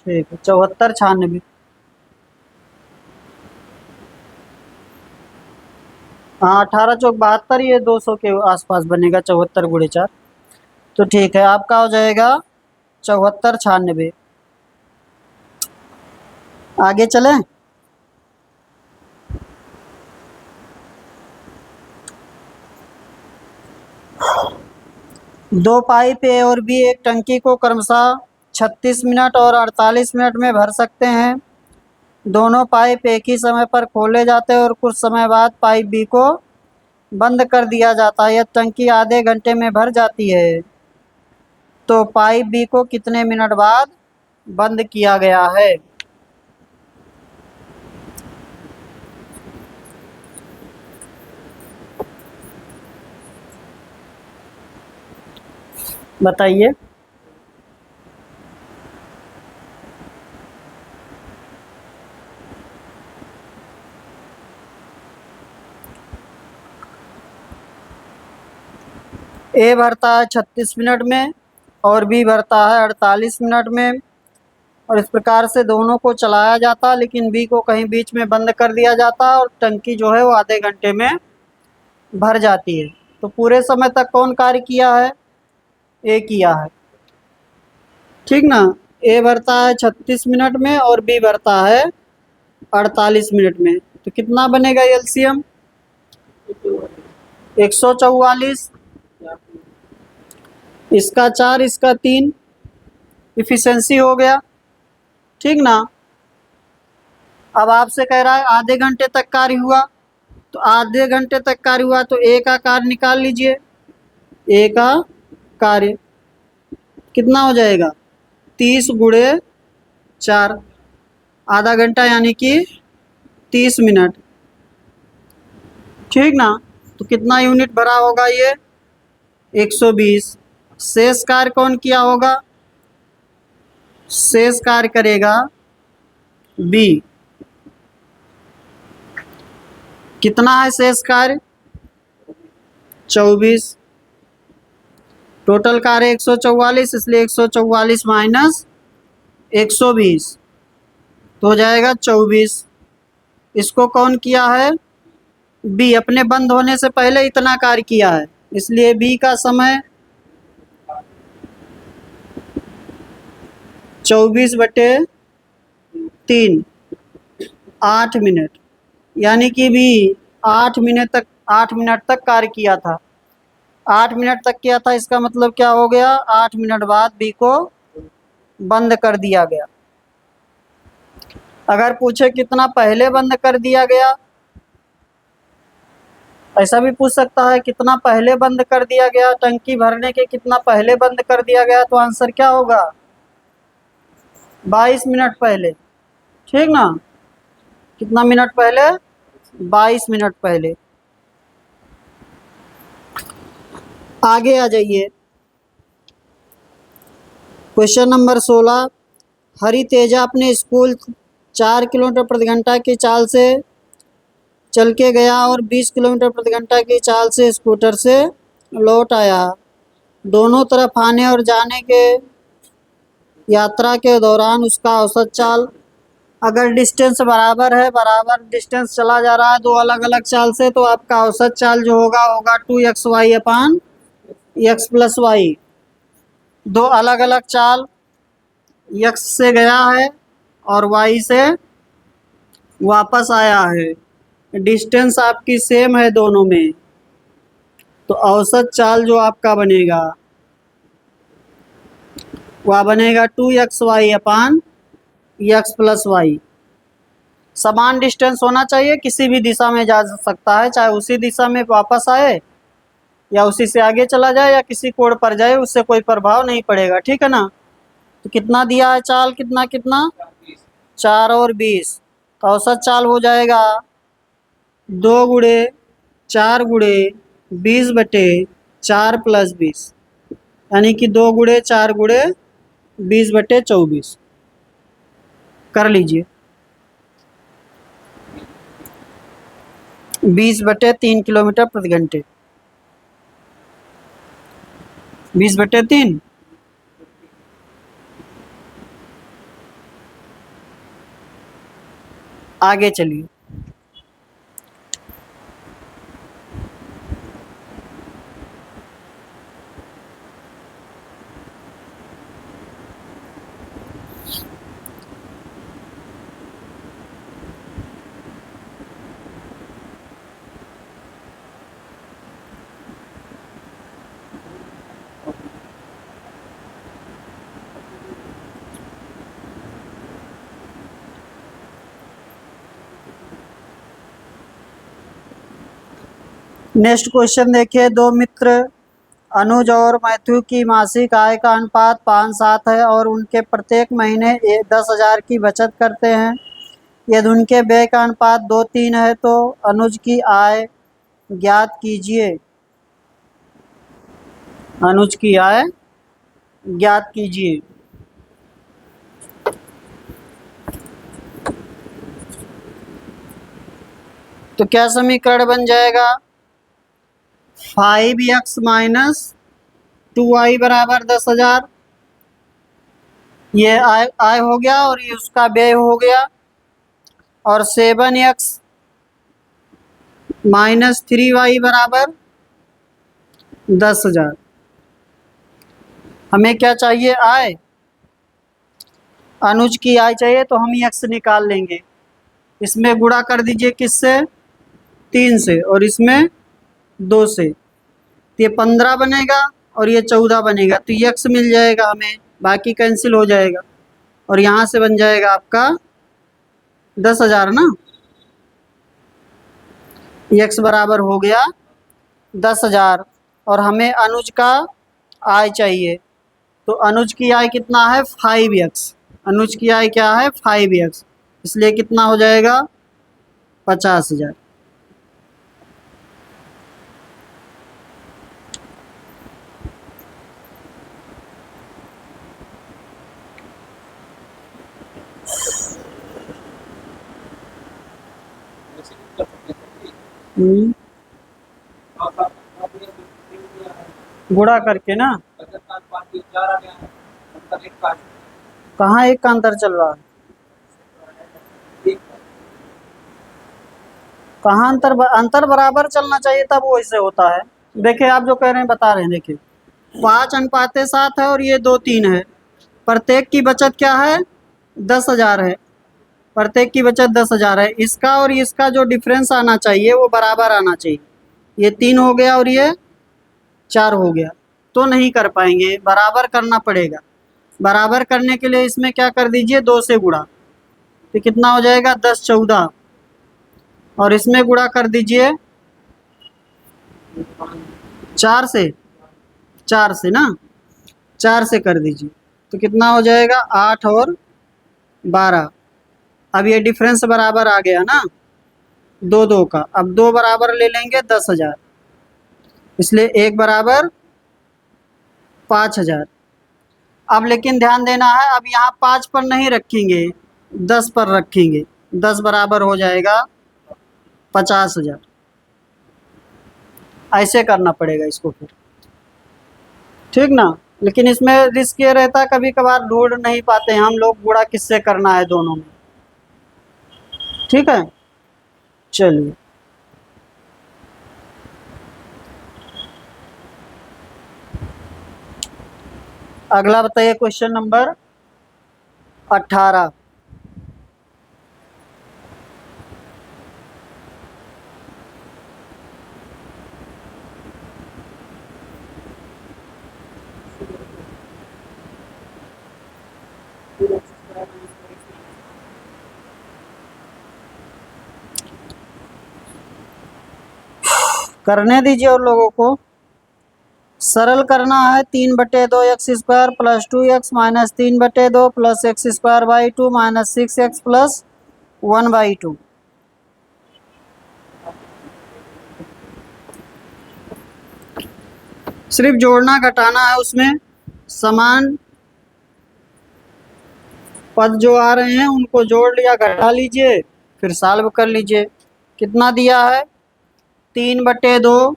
ठीक है, 74 96। हाँ, 18 चौक 72, ये 200 के आसपास बनेगा, 74 गुणे 4। तो ठीक है, आपका हो जाएगा 74 96। आगे चलें। दो पाइप A और B एक टंकी को क्रमशः 36 मिनट और 48 मिनट में भर सकते हैं। दोनों पाइप एक ही समय पर खोले जाते हैं और कुछ समय बाद पाइप B को बंद कर दिया जाता है। यह टंकी आधे घंटे में भर जाती है, तो पाइप B को कितने मिनट बाद बंद किया गया है। बताइए। A भरता है 36 मिनट में और B भरता है 48 मिनट में, और इस प्रकार से दोनों को चलाया जाता है, लेकिन B को कहीं बीच में बंद कर दिया जाता है और टंकी जो है वो आधे घंटे में भर जाती है। तो पूरे समय तक कौन कार्य किया है? ए किया है, ठीक ना। ए भरता है 36 मिनट में और बी भरता है 48 मिनट में। तो कितना बनेगा एलसीएम? 144, इसका 4, इसका 3, इफिशिएंसी हो गया, ठीक ना। अब आपसे कह रहा है आधे घंटे तक कार्य हुआ, तो आधे घंटे तक कार्य हुआ तो ए का कार्य निकाल लीजिए। ए का कार्य कितना हो जाएगा? 30 गुणे 4, आधा घंटा यानी कि 30 मिनट, ठीक ना। तो कितना यूनिट भरा होगा ये? 120। शेष कार्य कौन किया होगा? शेष कार्य करेगा बी। कितना है शेष कार्य? 24। टोटल कार्य 144, इसलिए 144 माइनस 120 तो हो जाएगा 24। इसको कौन किया है? बी। अपने बंद होने से पहले इतना कार्य किया है, इसलिए बी का समय 24/3, 8 मिनट, यानी कि भी 8 मिनट तक कार्य किया था। 8 मिनट तक किया था, इसका मतलब क्या हो गया? 8 मिनट बाद बी को बंद कर दिया गया। अगर पूछे कितना पहले बंद कर दिया गया, ऐसा भी पूछ सकता है कितना पहले बंद कर दिया गया, टंकी भरने के कितना पहले बंद कर दिया गया, तो आंसर क्या होगा? 22 मिनट पहले, ठीक ना। कितना मिनट पहले? 22 मिनट पहले। आगे आ जाइए, क्वेश्चन नंबर 16। हरि तेजा अपने स्कूल 4 किलोमीटर प्रति घंटा की चाल से चल के गया और 20 किलोमीटर प्रति घंटा की चाल से स्कूटर से लौट आया। दोनों तरफ आने और जाने के यात्रा के दौरान उसका औसत चाल, अगर डिस्टेंस बराबर है, बराबर डिस्टेंस चला जा रहा है दो अलग अलग चाल से, तो आपका औसत चाल जो होगा 2xy/x+y। दो अलग अलग चाल, x से गया है और y से वापस आया है, डिस्टेंस आपकी सेम है दोनों में, तो औसत चाल जो आपका बनेगा वह बनेगा 2xy/x+y। समान डिस्टेंस होना चाहिए, किसी भी दिशा में जा सकता है, चाहे उसी दिशा में वापस आए या उसी से आगे चला जाए या किसी कोण पर जाए, उससे कोई प्रभाव नहीं पड़ेगा, ठीक है ना। तो कितना दिया है चाल? कितना कितना? 4 और 20, तो औसत चाल हो जाएगा 2 गुणे 4 गुणे 20/4 + 20, यानी कि 2 गुणे 4 गुणे 20/24 कर लीजिए। 20/3 किलोमीटर प्रति घंटे, 20/3। आगे चलिए, नेक्स्ट क्वेश्चन देखिए। दो मित्र अनुज और मैथ्यू की मासिक आय का अनुपात 5:7 है और उनके प्रत्येक महीने 10,000 की बचत करते हैं। यदि उनके व्यय का अनुपात 2:3 है तो अनुज की आय ज्ञात कीजिए। अनुज की आय ज्ञात कीजिए। तो क्या समीकरण बन जाएगा? 5x - 2y = 10,000। ये आय हो गया और ये उसका व्यय हो गया, और 7x - 3y = 10,000। हमें क्या चाहिए? आय। अनुज की आय चाहिए तो हम x निकाल लेंगे। इसमें गुणा कर दीजिए किससे? 3 से, और इसमें 2 से। तो ये 15 बनेगा और ये 14 बनेगा, तो x मिल जाएगा हमें, बाकी कैंसिल हो जाएगा और यहाँ से बन जाएगा आपका 10,000 ना। x बराबर हो गया 10,000 और हमें अनुज का आय चाहिए। तो अनुज की आय कितना है? 5x। अनुज की आय क्या है? 5x। इसलिए कितना हो जाएगा? 50,000। गुणा करके ना। कहाँ एक का अंतर चल रहा है? कहाँ अंतर बराबर चलना चाहिए, तब वो ऐसे होता है। देखिए आप जो कह रहे हैं बता रहे हैं। देखिए 5:7 है और ये 2:3 है। प्रत्येक की बचत क्या है? 10,000 है। प्रत्येक की बचत 10,000 है। इसका और इसका जो डिफरेंस आना चाहिए वो बराबर आना चाहिए। ये 3 हो गया और ये 4 हो गया, तो नहीं कर पाएंगे, बराबर करना पड़ेगा। बराबर करने के लिए इसमें क्या कर दीजिए? 2 से गुणा, तो कितना हो जाएगा? 10 14, और इसमें गुणा कर दीजिए 4 से। 4 से ना, 4 से कर दीजिए तो कितना हो जाएगा? 8 और 12। अब ये डिफरेंस बराबर आ गया ना, 2 2 का। अब 2 बराबर ले लेंगे 10,000, इसलिए 1 बराबर 5,000। अब लेकिन ध्यान देना है, अब यहाँ 5 पर नहीं रखेंगे, 10 पर रखेंगे। 10 बराबर हो जाएगा 50,000। ऐसे करना पड़ेगा इसको फिर, ठीक ना। लेकिन इसमें रिस्क ये रहता है, कभी कभार ढूंढ नहीं पाते हैं हम लोग गुणा किससे करना है दोनों में। ठीक है, चलिए अगला बताइए। Question number 18। करने दीजिए और लोगों को। सरल करना है। 3/2 x square plus 2x minus 3/2 plus x square by 2 minus 6x plus 1/2। सिर्फ जोड़ना घटाना है, उसमें समान पद जो आ रहे हैं उनको जोड़ लिया, घटा लीजिए, फिर सॉल्व कर लीजिए। कितना दिया है? 3/2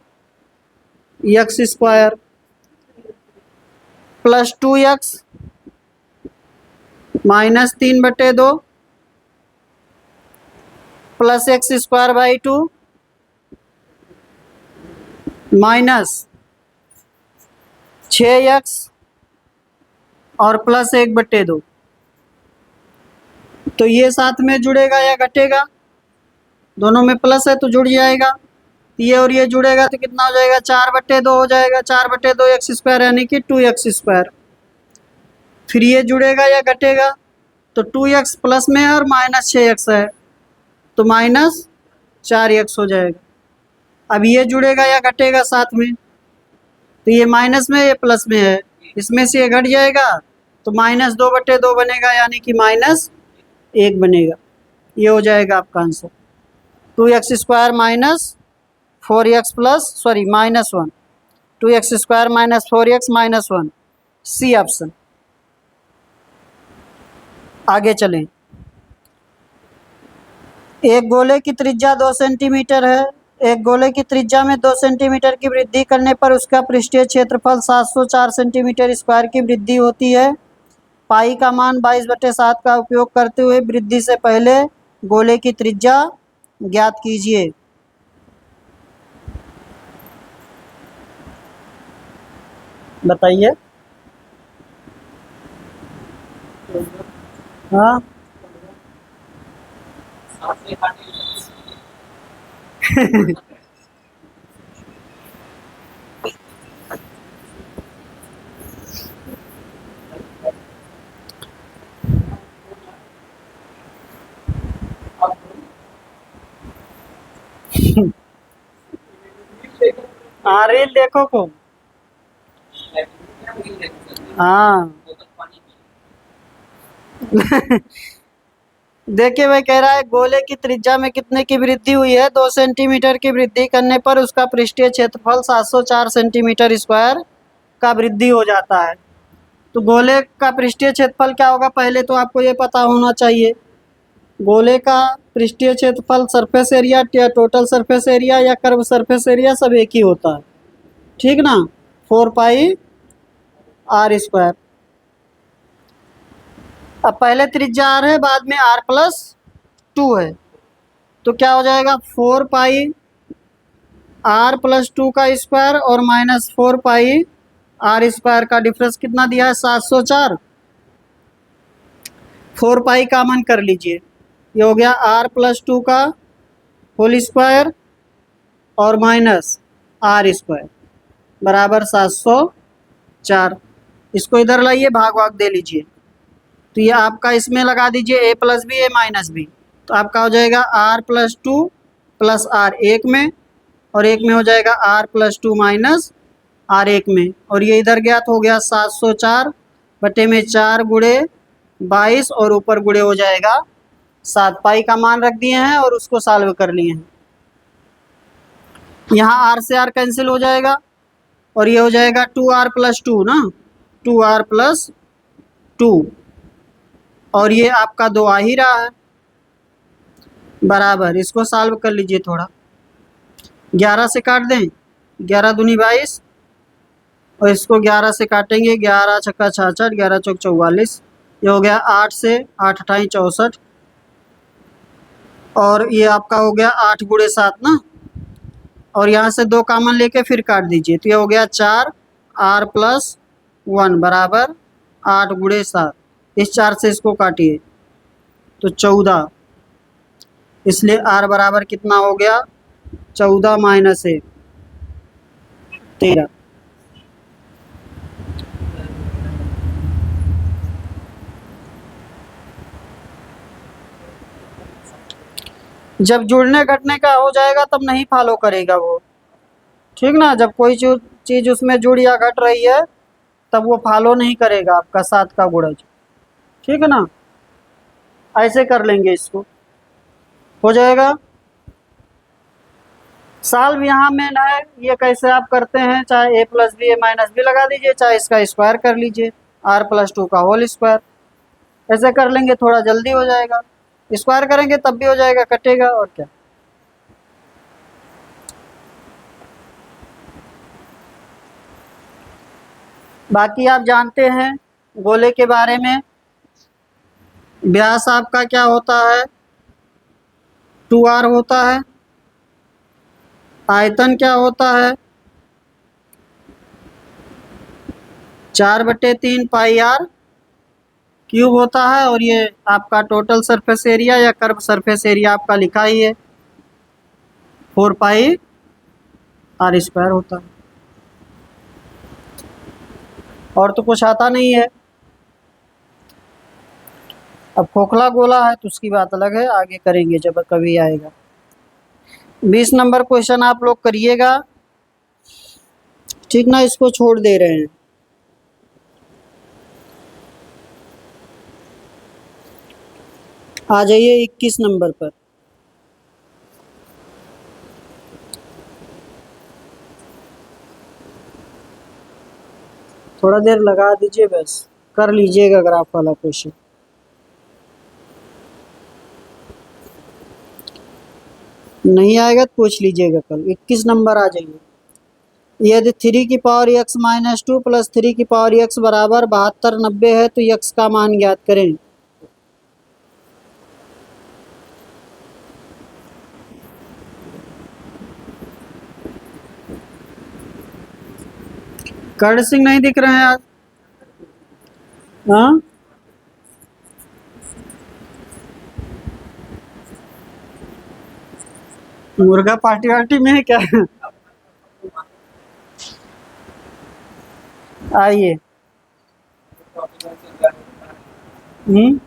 x square plus 2x minus 3/2 plus x square by 2 minus 6x और प्लस 1/2। तो ये साथ में जुड़ेगा या घटेगा? दोनों में प्लस है तो जुड़ जाएगा। ये और ये जुड़ेगा तो कितना हो जाएगा? 4/2 हो जाएगा। 4/2 एक्स स्क्वायर यानी कि 2x स्क्वायर। फिर ये जुड़ेगा या घटेगा? तो 2x प्लस में है और माइनस 6x है, तो माइनस 4x हो जाएगा। अब ये जुड़ेगा या घटेगा साथ में? तो ये माइनस में, ये प्लस में है, इसमें से ये घट जाएगा तो -2/2 बनेगा, यानी कि -1 बनेगा। ये हो जाएगा आपका answer. 2x square minus 4x plus -1। 2x square minus 4x minus 1, C option. आगे चलें। एक गोले की त्रिज्या 2 सेंटीमीटर है। एक गोले की त्रिज्या में 2 सेंटीमीटर की वृद्धि करने पर उसका पृष्ठीय क्षेत्रफल 704 सेंटीमीटर स्क्वायर की वृद्धि होती है। पाई का मान 22/7 का उपयोग करते हुए वृद्धि से पहले गोले की त्रिज्या ज्ञात कीजिए। बताइए। हाँ। हाँ, रील देखो को। हाँ। देखिए वह कह रहा है गोले की त्रिज्या में कितने की वृद्धि हुई है। 2 सेंटीमीटर की वृद्धि करने पर उसका पृष्ठीय क्षेत्रफल 704 सेंटीमीटर स्क्वायर का वृद्धि हो जाता है। तो गोले का पृष्ठीय क्षेत्रफल क्या होगा, पहले तो आपको ये पता होना चाहिए। गोले का पृष्ठीय क्षेत्रफल सरफेस एरिया या टोटल सरफेस एरिया या कर्व सरफेस एरिया सब एक ही होता है, ठीक ना। 4 पाई r²। अब पहले त्रिज्या r है, बाद में r+2 है, तो क्या हो जाएगा 4 पाई r+2 का स्क्वायर और -4 पाई r² का डिफरेंस कितना दिया है 704। 4 पाई कॉमन कर लीजिए, ये हो गया r+2 का होल स्क्वायर और -r² बराबर 704। इसको इधर लाइए, भाग भाग दे लीजिए। तो ये आपका इसमें लगा दीजिए a+b a-b, तो आपका हो जाएगा r+2 + r एक में, और एक में हो जाएगा r+2 - r एक में, और ये इधर गया तो हो गया 704 बटे में 4 गुणे 22 और ऊपर गुणे हो जाएगा 7। पाई का मान रख दिए हैं और उसको सॉल्व कर लिए हैं। यहाँ r से r कैंसिल हो जाएगा और ये हो जाएगा 2r+2 ना, 2r+2, और ये आपका 2 आ ही रहा है बराबर। इसको सॉल्व कर लीजिए थोड़ा, 11 से काट दें, 11 दूनी 22, और इसको 11 से काटेंगे, 11 छक्का 66, 11 चौक 44, ये हो गया 8 से 8 अठाई 64, और ये आपका हो गया 8 गुणे 7 ना, और यहाँ से 2 कॉमन लेके फिर काट दीजिए, तो ये हो गया 4r+1 बराबर 8 गुणे 7। इस 4 से इसको काटिए तो 14, इसलिए r बराबर कितना हो गया 14 - 1 13। जब जुड़ने घटने का हो जाएगा तब नहीं फॉलो करेगा वो, ठीक ना। जब कोई चीज़ उसमें जुड़ या घट रही है तब वो फॉलो नहीं करेगा आपका 7 का गुणज, ठीक है ना। ऐसे कर लेंगे, इसको हो जाएगा। सॉल्व यहाँ मेन है, ये कैसे आप करते हैं, चाहे a+b a-b लगा दीजिए, चाहे इसका स्क्वायर कर लीजिए r+2 का होल स्क्वायर, ऐसे कर लेंगे, थोड़ा जल्दी हो जाएगा। स्क्वायर करेंगे तब भी हो जाएगा, कटेगा और क्या। बाकी आप जानते हैं गोले के बारे में, व्यास आपका क्या होता है 2r होता है, आयतन क्या होता है 4/3 पाई r³ होता है, और ये आपका टोटल सरफेस एरिया या कर्व सरफेस एरिया आपका लिखा ही है 4 पाई r² होता है। और तो कुछ आता नहीं है। अब खोखला गोला है तो उसकी बात अलग है, आगे करेंगे जब कभी आएगा। 20 नंबर क्वेश्चन आप लोग करिएगा, ठीक ना, इसको छोड़ दे रहे हैं। आ जाइए 21 नंबर पर। थोड़ा देर लगा दीजिए, बस कर लीजिएगा ग्राफ वाला क्वेश्चन। नहीं आएगा तो पूछ लीजिएगा कल। 21 नंबर आ जाइए। यदि 3x - 2 + 3x बराबर 72 90 है तो x का मान ज्ञात करें। कर्ण सिंह नहीं दिख रहे हैं आज। हाँ, मुर्गा पार्टी वार्टी में है क्या? आइए। हम्म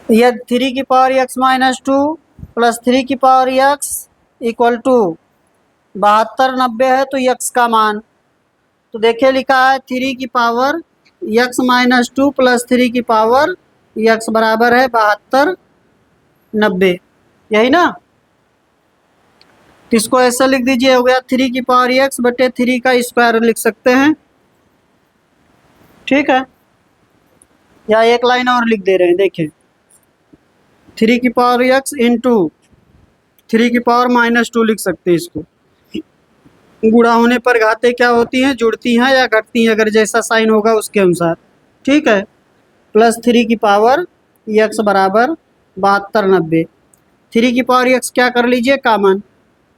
यह 3 की पावर x-2 प्लस 3 की पावर x इक्वल टू 72 90 है, तो x का मान, तो देखिए लिखा है 3 की पावर x-2 प्लस 3 की पावर x बराबर है 72 90, यही ना। तो इसको ऐसा लिख दीजिए, हो गया 3 की पावर x बटे 3 का स्क्वायर लिख सकते हैं, ठीक है। या एक लाइन और लिख दे रहे हैं, देखिए 3 की पावर x इंटू 3 की पावर -2 लिख सकते हैं इसको। गुणा होने पर घातें क्या होती हैं, जुड़ती हैं या घटती हैं, अगर जैसा साइन होगा उसके अनुसार, ठीक है। प्लस 3 की पावर x बराबर 72 90। 3 की पावर x क्या कर लीजिए, कॉमन,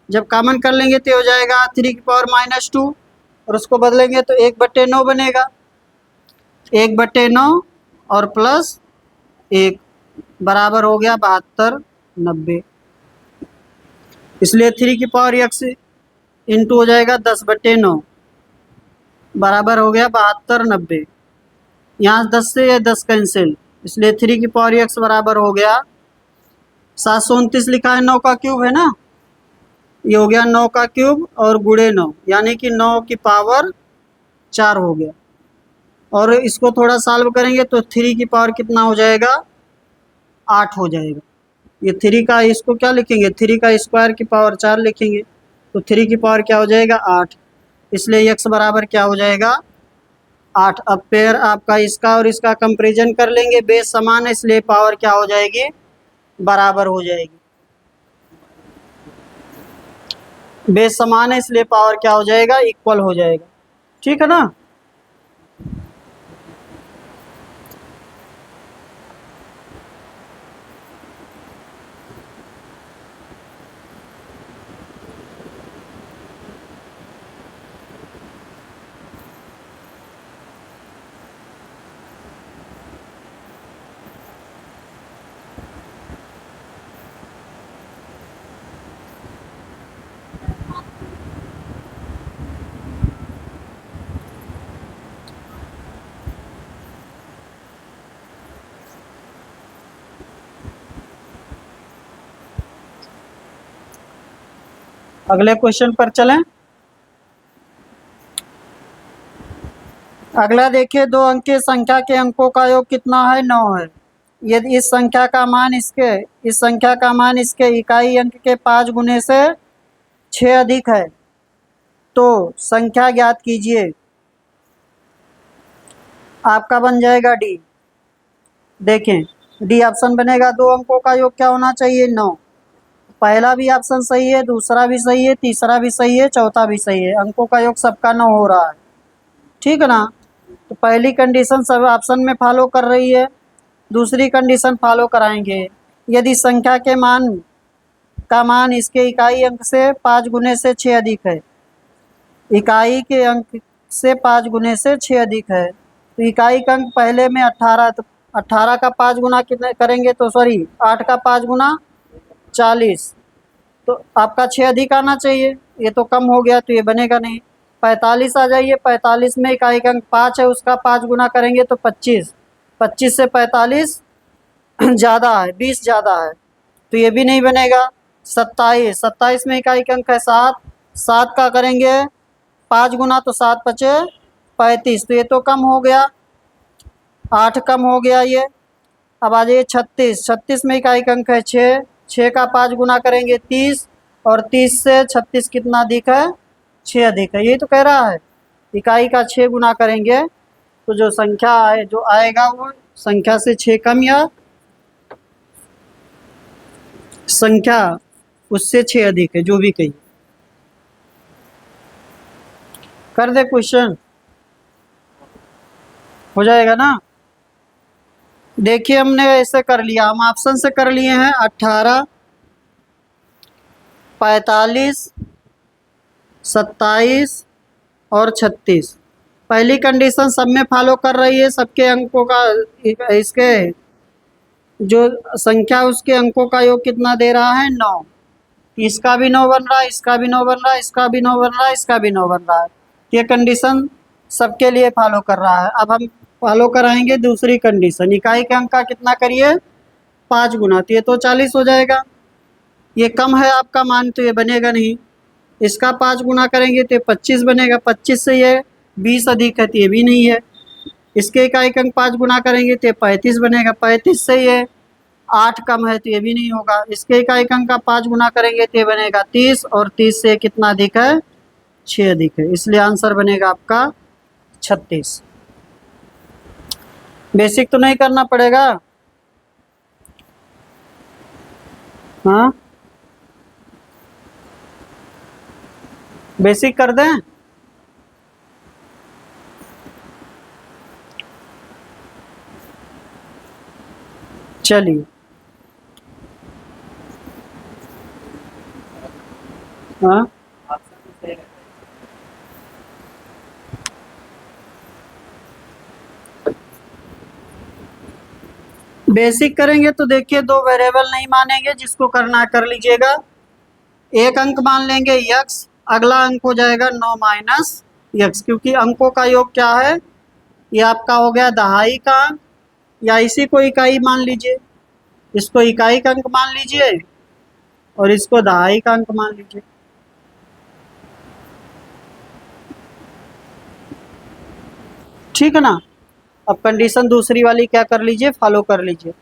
जब कॉमन कर लेंगे तो हो जाएगा 3 की पावर -2, और उसको बदलेंगे तो 1/9 बनेगा, 1/9 और प्लस 1 बराबर हो गया 72 90। इसलिए 3 की पावर x इंटू हो जाएगा 10/9 बराबर हो गया 72 90। यहाँ 10 से ये 10 कैंसिल, इसलिए 3 की पावर x बराबर हो गया 729 लिखा है, 9 का क्यूब है ना, ये हो गया 9 का क्यूब और गुणे 9, यानी कि 9 की पावर 4 हो गया। और इसको थोड़ा सॉल्व करेंगे तो 3 की पावर कितना हो जाएगा, 8 हो जाएगा। ये 3 का, इसको क्या लिखेंगे, 3 का स्क्वायर की पावर 4 लिखेंगे, तो 3 की पावर क्या हो जाएगा, 8। इसलिए x बराबर क्या हो जाएगा, 8। अब पेयर आपका इसका और इसका कंपेरिजन कर लेंगे, बेस समान है इसलिए पावर क्या हो जाएगी, बराबर हो जाएगी। बेस समान है इसलिए पावर क्या हो जाएगा, इक्वल हो जाएगा, ठीक है ना। अगले क्वेश्चन पर चलें। अगला देखिए, 2 अंकीय संख्या के अंकों का योग कितना है, 9 है। यदि इस संख्या का मान इसके इकाई अंक के 5 गुने से 6 अधिक है, तो संख्या ज्ञात कीजिए। आपका बन जाएगा डी। देखें, डी ऑप्शन बनेगा, 2 अंकों का योग क्या होना चाहिए, 9। पहला भी ऑप्शन सही है, दूसरा भी सही है, तीसरा भी सही है, चौथा भी सही है, अंकों का योग सबका 9 हो रहा है, ठीक है ना। तो पहली कंडीशन सब ऑप्शन में फॉलो कर रही है, दूसरी कंडीशन फॉलो कराएंगे। यदि संख्या के मान इसके इकाई अंक से 5 गुने से 6 अधिक है, इकाई के अंक से 5 गुने से 6 अधिक है, तो इकाई का अंक पहले में 18, तो 18 का 5 गुना कितने करेंगे, तो सॉरी 8 का 5 गुना 40, तो आपका 6 अधिक आना चाहिए, ये तो कम हो गया तो ये बनेगा नहीं। 45 आ जाइए, 45 में इकाई का अंक 5 है, उसका 5 गुना करेंगे तो 25, 25 से 45 ज़्यादा है, 20 ज़्यादा है, तो ये भी नहीं बनेगा। 27, 27 में इकाई का अंक है 7, 7 का करेंगे 5 गुना तो 7 पचे 35, तो ये तो कम हो गया, 8 कम हो गया ये। अब आ जाइए 36, 36 में इकाई का अंक है 6, 6 का 5 गुना करेंगे 30, और 30 से 36 कितना अधिक है, 6 अधिक है, यही तो कह रहा है। इकाई का 6 गुना करेंगे तो जो संख्या है जो आएगा वो संख्या से 6 कम या संख्या उससे 6 अधिक है, जो भी कही। कर दे क्वेश्चन, हो जाएगा ना। देखिए हमने ऐसे कर लिया, हम ऑप्शन से कर लिए हैं 18 45, 27 और 36। पहली कंडीशन सब में फॉलो कर रही है, सबके अंकों का, इसके जो संख्या उसके अंकों का योग कितना दे रहा है, 9। इसका भी 9 बन रहा है, इसका भी 9 बन रहा है, इसका भी 9 बन रहा है, इसका भी 9 बन रहा है। ये कंडीशन सबके लिए फॉलो कर रहा है। अब हम फॉलो कराएंगे दूसरी कंडीशन। इकाई के अंक का कितना करिए, 5 गुना, तो ये तो 40 हो जाएगा। ये कम है आपका मान, तो ये बनेगा नहीं। इसका 5 गुना करेंगे तो 25 बनेगा, 25 से ये 20 अधिक है तो ये भी नहीं है। इसके इकाई के अंक 5 गुना करेंगे तो 35 बनेगा, 35 से ये 8 कम है तो ये भी नहीं होगा। इसके इकाई के अंक का 5 गुना करेंगे तो ये बनेगा 30, और 30 से कितना अधिक है, 6 अधिक है, इसलिए आंसर बनेगा आपका 36। बेसिक तो नहीं करना पड़ेगा, हाँ बेसिक कर दें। चलिए, हाँ बेसिक करेंगे तो देखिए, 2 वेरिएबल नहीं मानेंगे, जिसको करना है कर लीजिएगा। एक अंक मान लेंगे यक्स, अगला अंक हो जाएगा 9 माइनस यक्स, क्योंकि अंकों का योग क्या है, ये आपका हो गया दहाई का अंक, या इसी को इकाई मान लीजिए। इसको इकाई का अंक मान लीजिए और इसको दहाई का अंक मान लीजिए। ठीक है ना। अब कंडीशन दूसरी वाली क्या कर लीजिए, फॉलो कर लीजिए।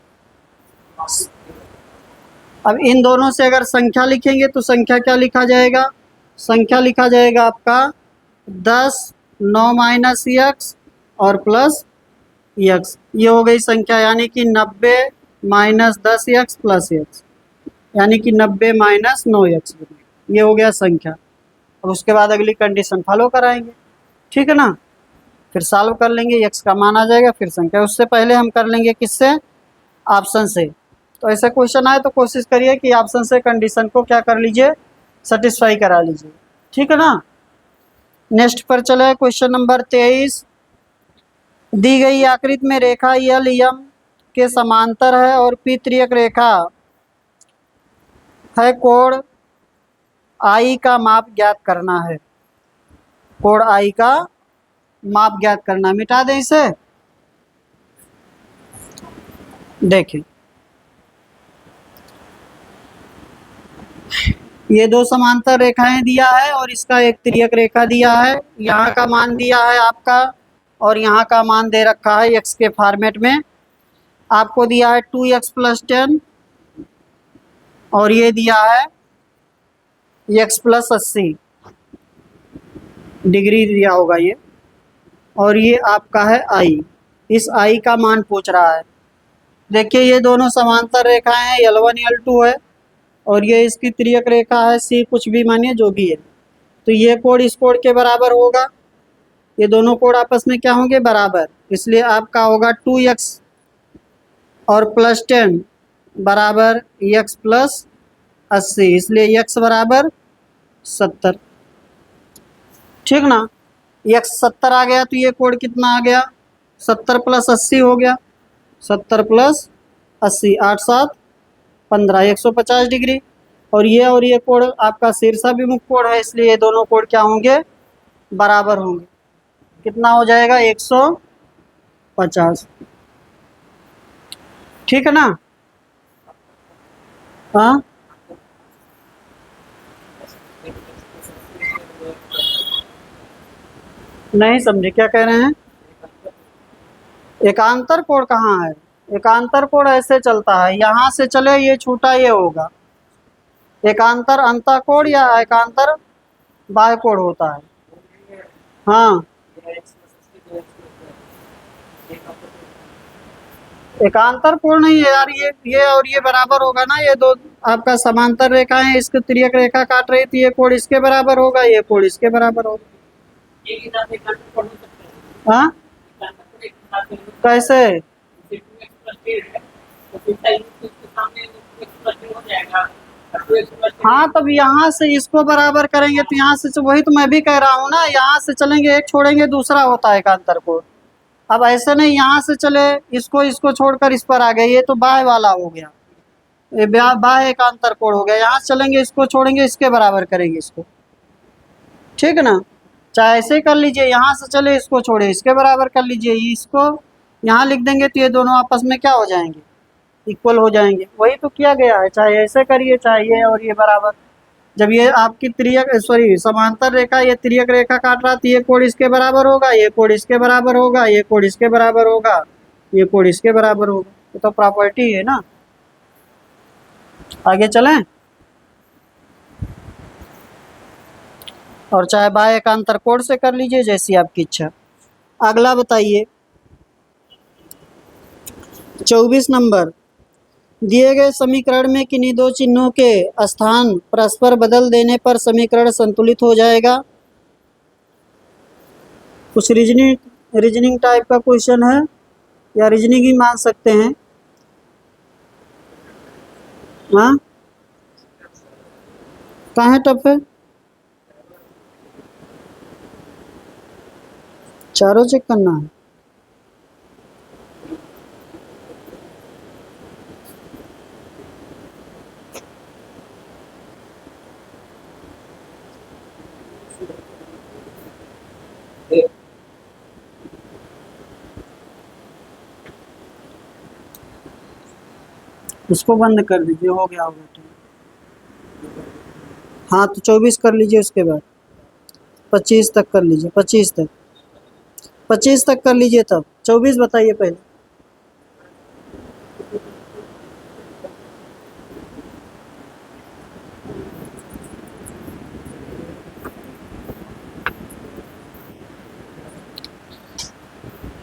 अब इन दोनों से अगर संख्या लिखेंगे तो संख्या क्या लिखा जाएगा, संख्या लिखा जाएगा आपका 10, 9 माइनस यक्स और प्लस यक्स। ये हो गई संख्या, यानी कि 90 माइनस 10 यक्स प्लस यक्स, यानी कि 90 माइनस 9 यक्स। ये हो गया संख्या। अब उसके बाद अगली कंडीशन फॉलो कराएंगे, ठीक है ना। फिर सॉल्व कर लेंगे, यक्स का मान आ जाएगा, फिर संख्या। उससे पहले हम कर लेंगे किससे, ऑप्शन से। तो ऐसा क्वेश्चन आए तो कोशिश करिए कि ऑप्शन से कंडीशन को क्या कर लीजिए, सेटिस्फाई करा लीजिए, ठीक है ना। नेक्स्ट पर चले, क्वेश्चन नंबर 23। दी गई आकृति में रेखा यल यम के समांतर है और पी तिर्यक रेखा है, कोण आई का माप ज्ञात करना है। कोण आई का माप ज्ञात करना, मिटा दें इसे। देखें, ये 2 समांतर रेखाएं दिया है और इसका एक तिर्यक रेखा दिया है। यहाँ का मान दिया है आपका, और यहाँ का मान दे रखा है x के फॉर्मेट में। आपको दिया है 2x प्लस 10, और ये दिया है x प्लस 80 डिग्री दिया होगा ये, और ये आपका है i। इस i का मान पूछ रहा है। देखिए, ये दोनों समांतर रेखाएं हैं, L1 L2 है, और ये इसकी तिर्यक रेखा है C, कुछ भी मानिए जो भी है। तो ये कोण इस कोण के बराबर होगा, ये दोनों कोण आपस में क्या होंगे, बराबर। इसलिए आपका होगा 2x और प्लस 10 बराबर x प्लस 80, इसलिए x बराबर 70। ठीक ना। x 70 आ गया तो ये कोण कितना आ गया, 70 प्लस 80 हो गया, 70 प्लस 80, 8 7 15, 150 डिग्री। और ये कोण आपका शीर्षाभिमुख कोण है, इसलिए ये दोनों कोण क्या होंगे, बराबर होंगे। कितना हो जाएगा, 150। ठीक है ना। हाँ, नहीं समझे क्या कह रहे हैं। एकांतर कोण कहाँ है, एकांतर कोण ऐसे चलता है, यहाँ से चले ये छूटा ये होगा। एकांतर अंतःकोण या एकांतर बाह्य कोण होता है। हाँ, एकांतर कोण नहीं है यार, ये और ये बराबर होगा ना। ये दो आपका समांतर रेखा है, इसको तिर्यक रेखा काट रही थी, ये कोण इसके बराबर होगा, ये कोण इसके बराबर होगा। हाँ, कैसे, हाँ, तब यहाँ से इसको बराबर करेंगे तो यहाँ से वही तो मैं भी कह रहा हूँ ना, यहाँ से चलेंगे एक छोड़ेंगे दूसरा होता है एकांतर कोण। अब ऐसे नहीं यहाँ से चले इसको इसको छोड़कर इस पर आ गए, ये तो बाय वाला हो गया, ये बाय एकांतर कोण हो गया। यहाँ से चलेंगे इसको छोड़ेंगे इसके बराबर करेंगे इसको, ठीक है ना। चाहे ऐसे कर लीजिए, यहाँ से चले इसको छोड़े इसके बराबर कर लीजिए, इसको यहाँ लिख देंगे तो ये दोनों आपस में क्या हो जाएंगे, इक्वल हो जाएंगे। वही तो किया गया है, चाहे ऐसे करिए चाहे ये और ये बराबर। जब ये आपकी समांतर रेखा ये तिर्यक रेखा काट रहा तो ये कोण इसके बराबर होगा, ये कोण इसके बराबर होगा, ये कोण इसके बराबर होगा, ये कोण इसके बराबर होगा। ये तो प्रॉपर्टी है ना। आगे चलें, और चाहे बाह्य एकांतर कोण से कर लीजिए जैसी आपकी इच्छा। अगला बताइए 24 नंबर, दिए गए समीकरण में किन्हीं दो चिन्हों के स्थान परस्पर बदल देने पर समीकरण संतुलित हो जाएगा। कुछ रीजनिंग टाइप का क्वेश्चन है, या रीजनिंग ही मान सकते हैं। हाँ, कहाँ है टफ है, चारों चेक करना है। उसको बंद कर दीजिए, हो गया होगा तो। हाँ तो 24 कर लीजिए, उसके बाद 25 तक कर लीजिए, 25 तक कर लीजिए, तब 24 बताइए पहले।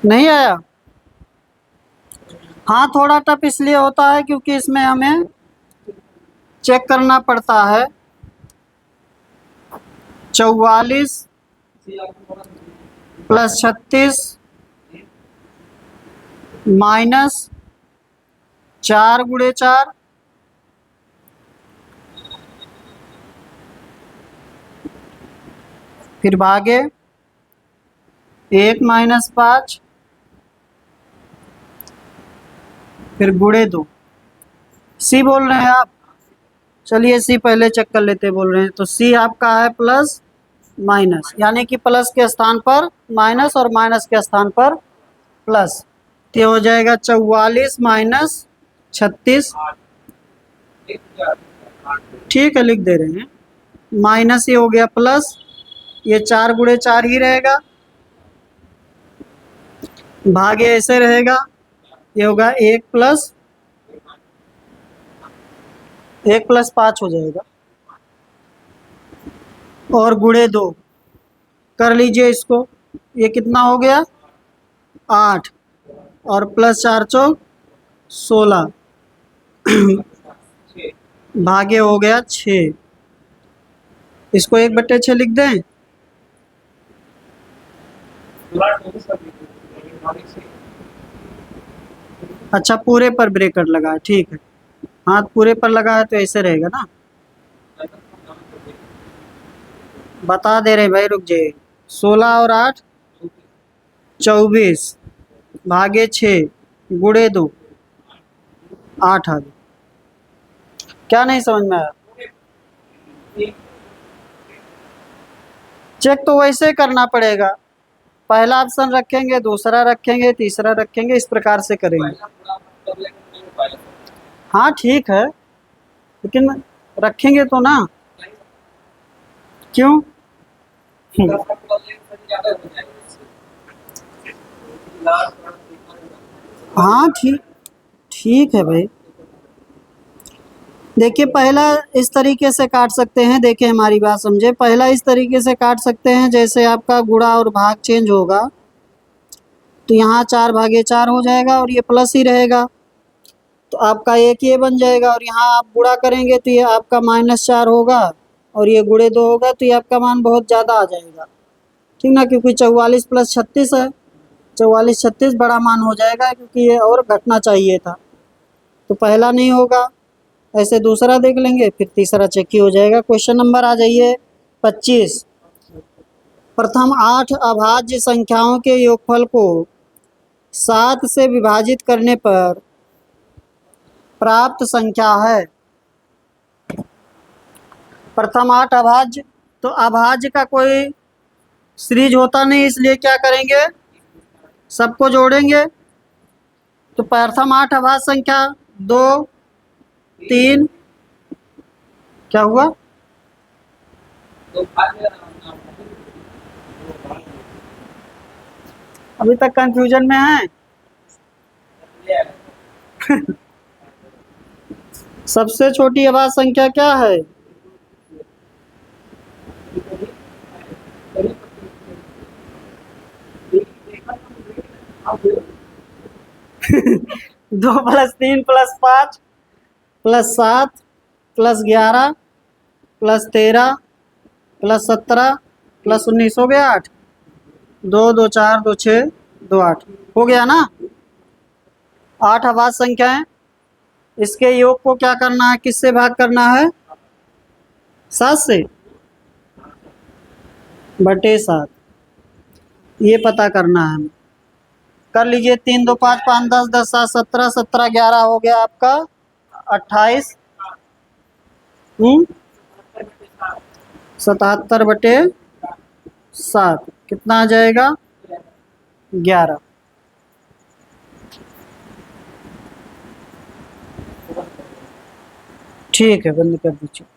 नहीं आया? हाँ, थोड़ा टफ इसलिए होता है क्योंकि इसमें हमें चेक करना पड़ता है 44 प्लस 36 माइनस 4 गुणे 4 फिर भागे 1 माइनस 5 फिर गुणे 2। सी बोल रहे हैं आप? चलिए सी पहले चेक कर लेते बोल रहे हैं। तो सी आपका है प्लस माइनस, यानी कि प्लस के स्थान पर माइनस और माइनस के स्थान पर प्लस, तो हो जाएगा 44 माइनस 36। ठीक है, लिख दे रहे हैं। माइनस ये हो गया प्लस, ये 4 गुणे 4 ही रहेगा, भागे ऐसे रहेगा, ये होगा 1 प्लस 5 हो जाएगा, और गुणे 2 कर लीजिए इसको, ये कितना हो गया 8, और प्लस 4 चौक 16 भागे हो गया 6। इसको 1/6 लिख दें। अच्छा, पूरे पर ब्रेकेट लगा है, ठीक है। हाँ, पूरे पर लगा है तो ऐसे रहेगा ना। बता दे रहे भाई, रुक जाइए। 16 और 8 24 भागे 6 गुणे 2 8 आ गया। क्या नहीं समझ में आया? चेक तो वैसे करना पड़ेगा, पहला ऑप्शन रखेंगे, दूसरा रखेंगे, तीसरा रखेंगे, इस प्रकार से करेंगे। हाँ ठीक है, लेकिन रखेंगे तो ना। क्यों? हाँ ठीक है भाई। देखिए, पहला इस तरीके से काट सकते हैं, देखिए हमारी बात समझे। पहला इस तरीके से काट सकते हैं, जैसे आपका गुणा और भाग चेंज होगा तो यहाँ 4 भागे 4 हो जाएगा और ये प्लस ही रहेगा, तो आपका एक ये बन जाएगा, और यहाँ आप गुणा करेंगे तो ये आपका -4 होगा, और ये गुणे 2 होगा तो ये आपका मान बहुत ज़्यादा आ जाएगा, ठीक ना, क्योंकि 44 प्लस 36 है, 44 36 बड़ा मान हो जाएगा, क्योंकि ये और घटना चाहिए था, तो पहला नहीं होगा। ऐसे दूसरा देख लेंगे, फिर तीसरा चेक ही हो जाएगा। क्वेश्चन नंबर आ जाइए 25। प्रथम 8 अभाज्य संख्याओं के योगफल को 7 से विभाजित करने पर प्राप्त संख्या है। प्रथम 8 अभाज्य, तो अभाज्य का कोई सीरीज होता नहीं, इसलिए क्या करेंगे, सबको जोड़ेंगे। तो प्रथम 8 अभाज्य संख्या 2, 3, क्या हुआ, अभी तक कंफ्यूजन में है। सबसे छोटी अभाज्य संख्या क्या है? दो plus 3 plus 5 plus 7 plus 11 plus 13 plus 17 plus 19 हो गया 8। 2 2 4 2 6 2 8 हो गया ना। 8 अभाज्य संख्या है, इसके योग को क्या करना है, किससे भाग करना है, 7 से बटे 7, ये पता करना है। कर लीजिए। 3 2 5 5 10 10 7 17 17 11 हो गया आपका 28। 77 बटे 7 कितना आ जाएगा, 11। ठीक है, बंद कर दीजिए।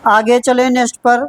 आगे चले नेक्स्ट पर।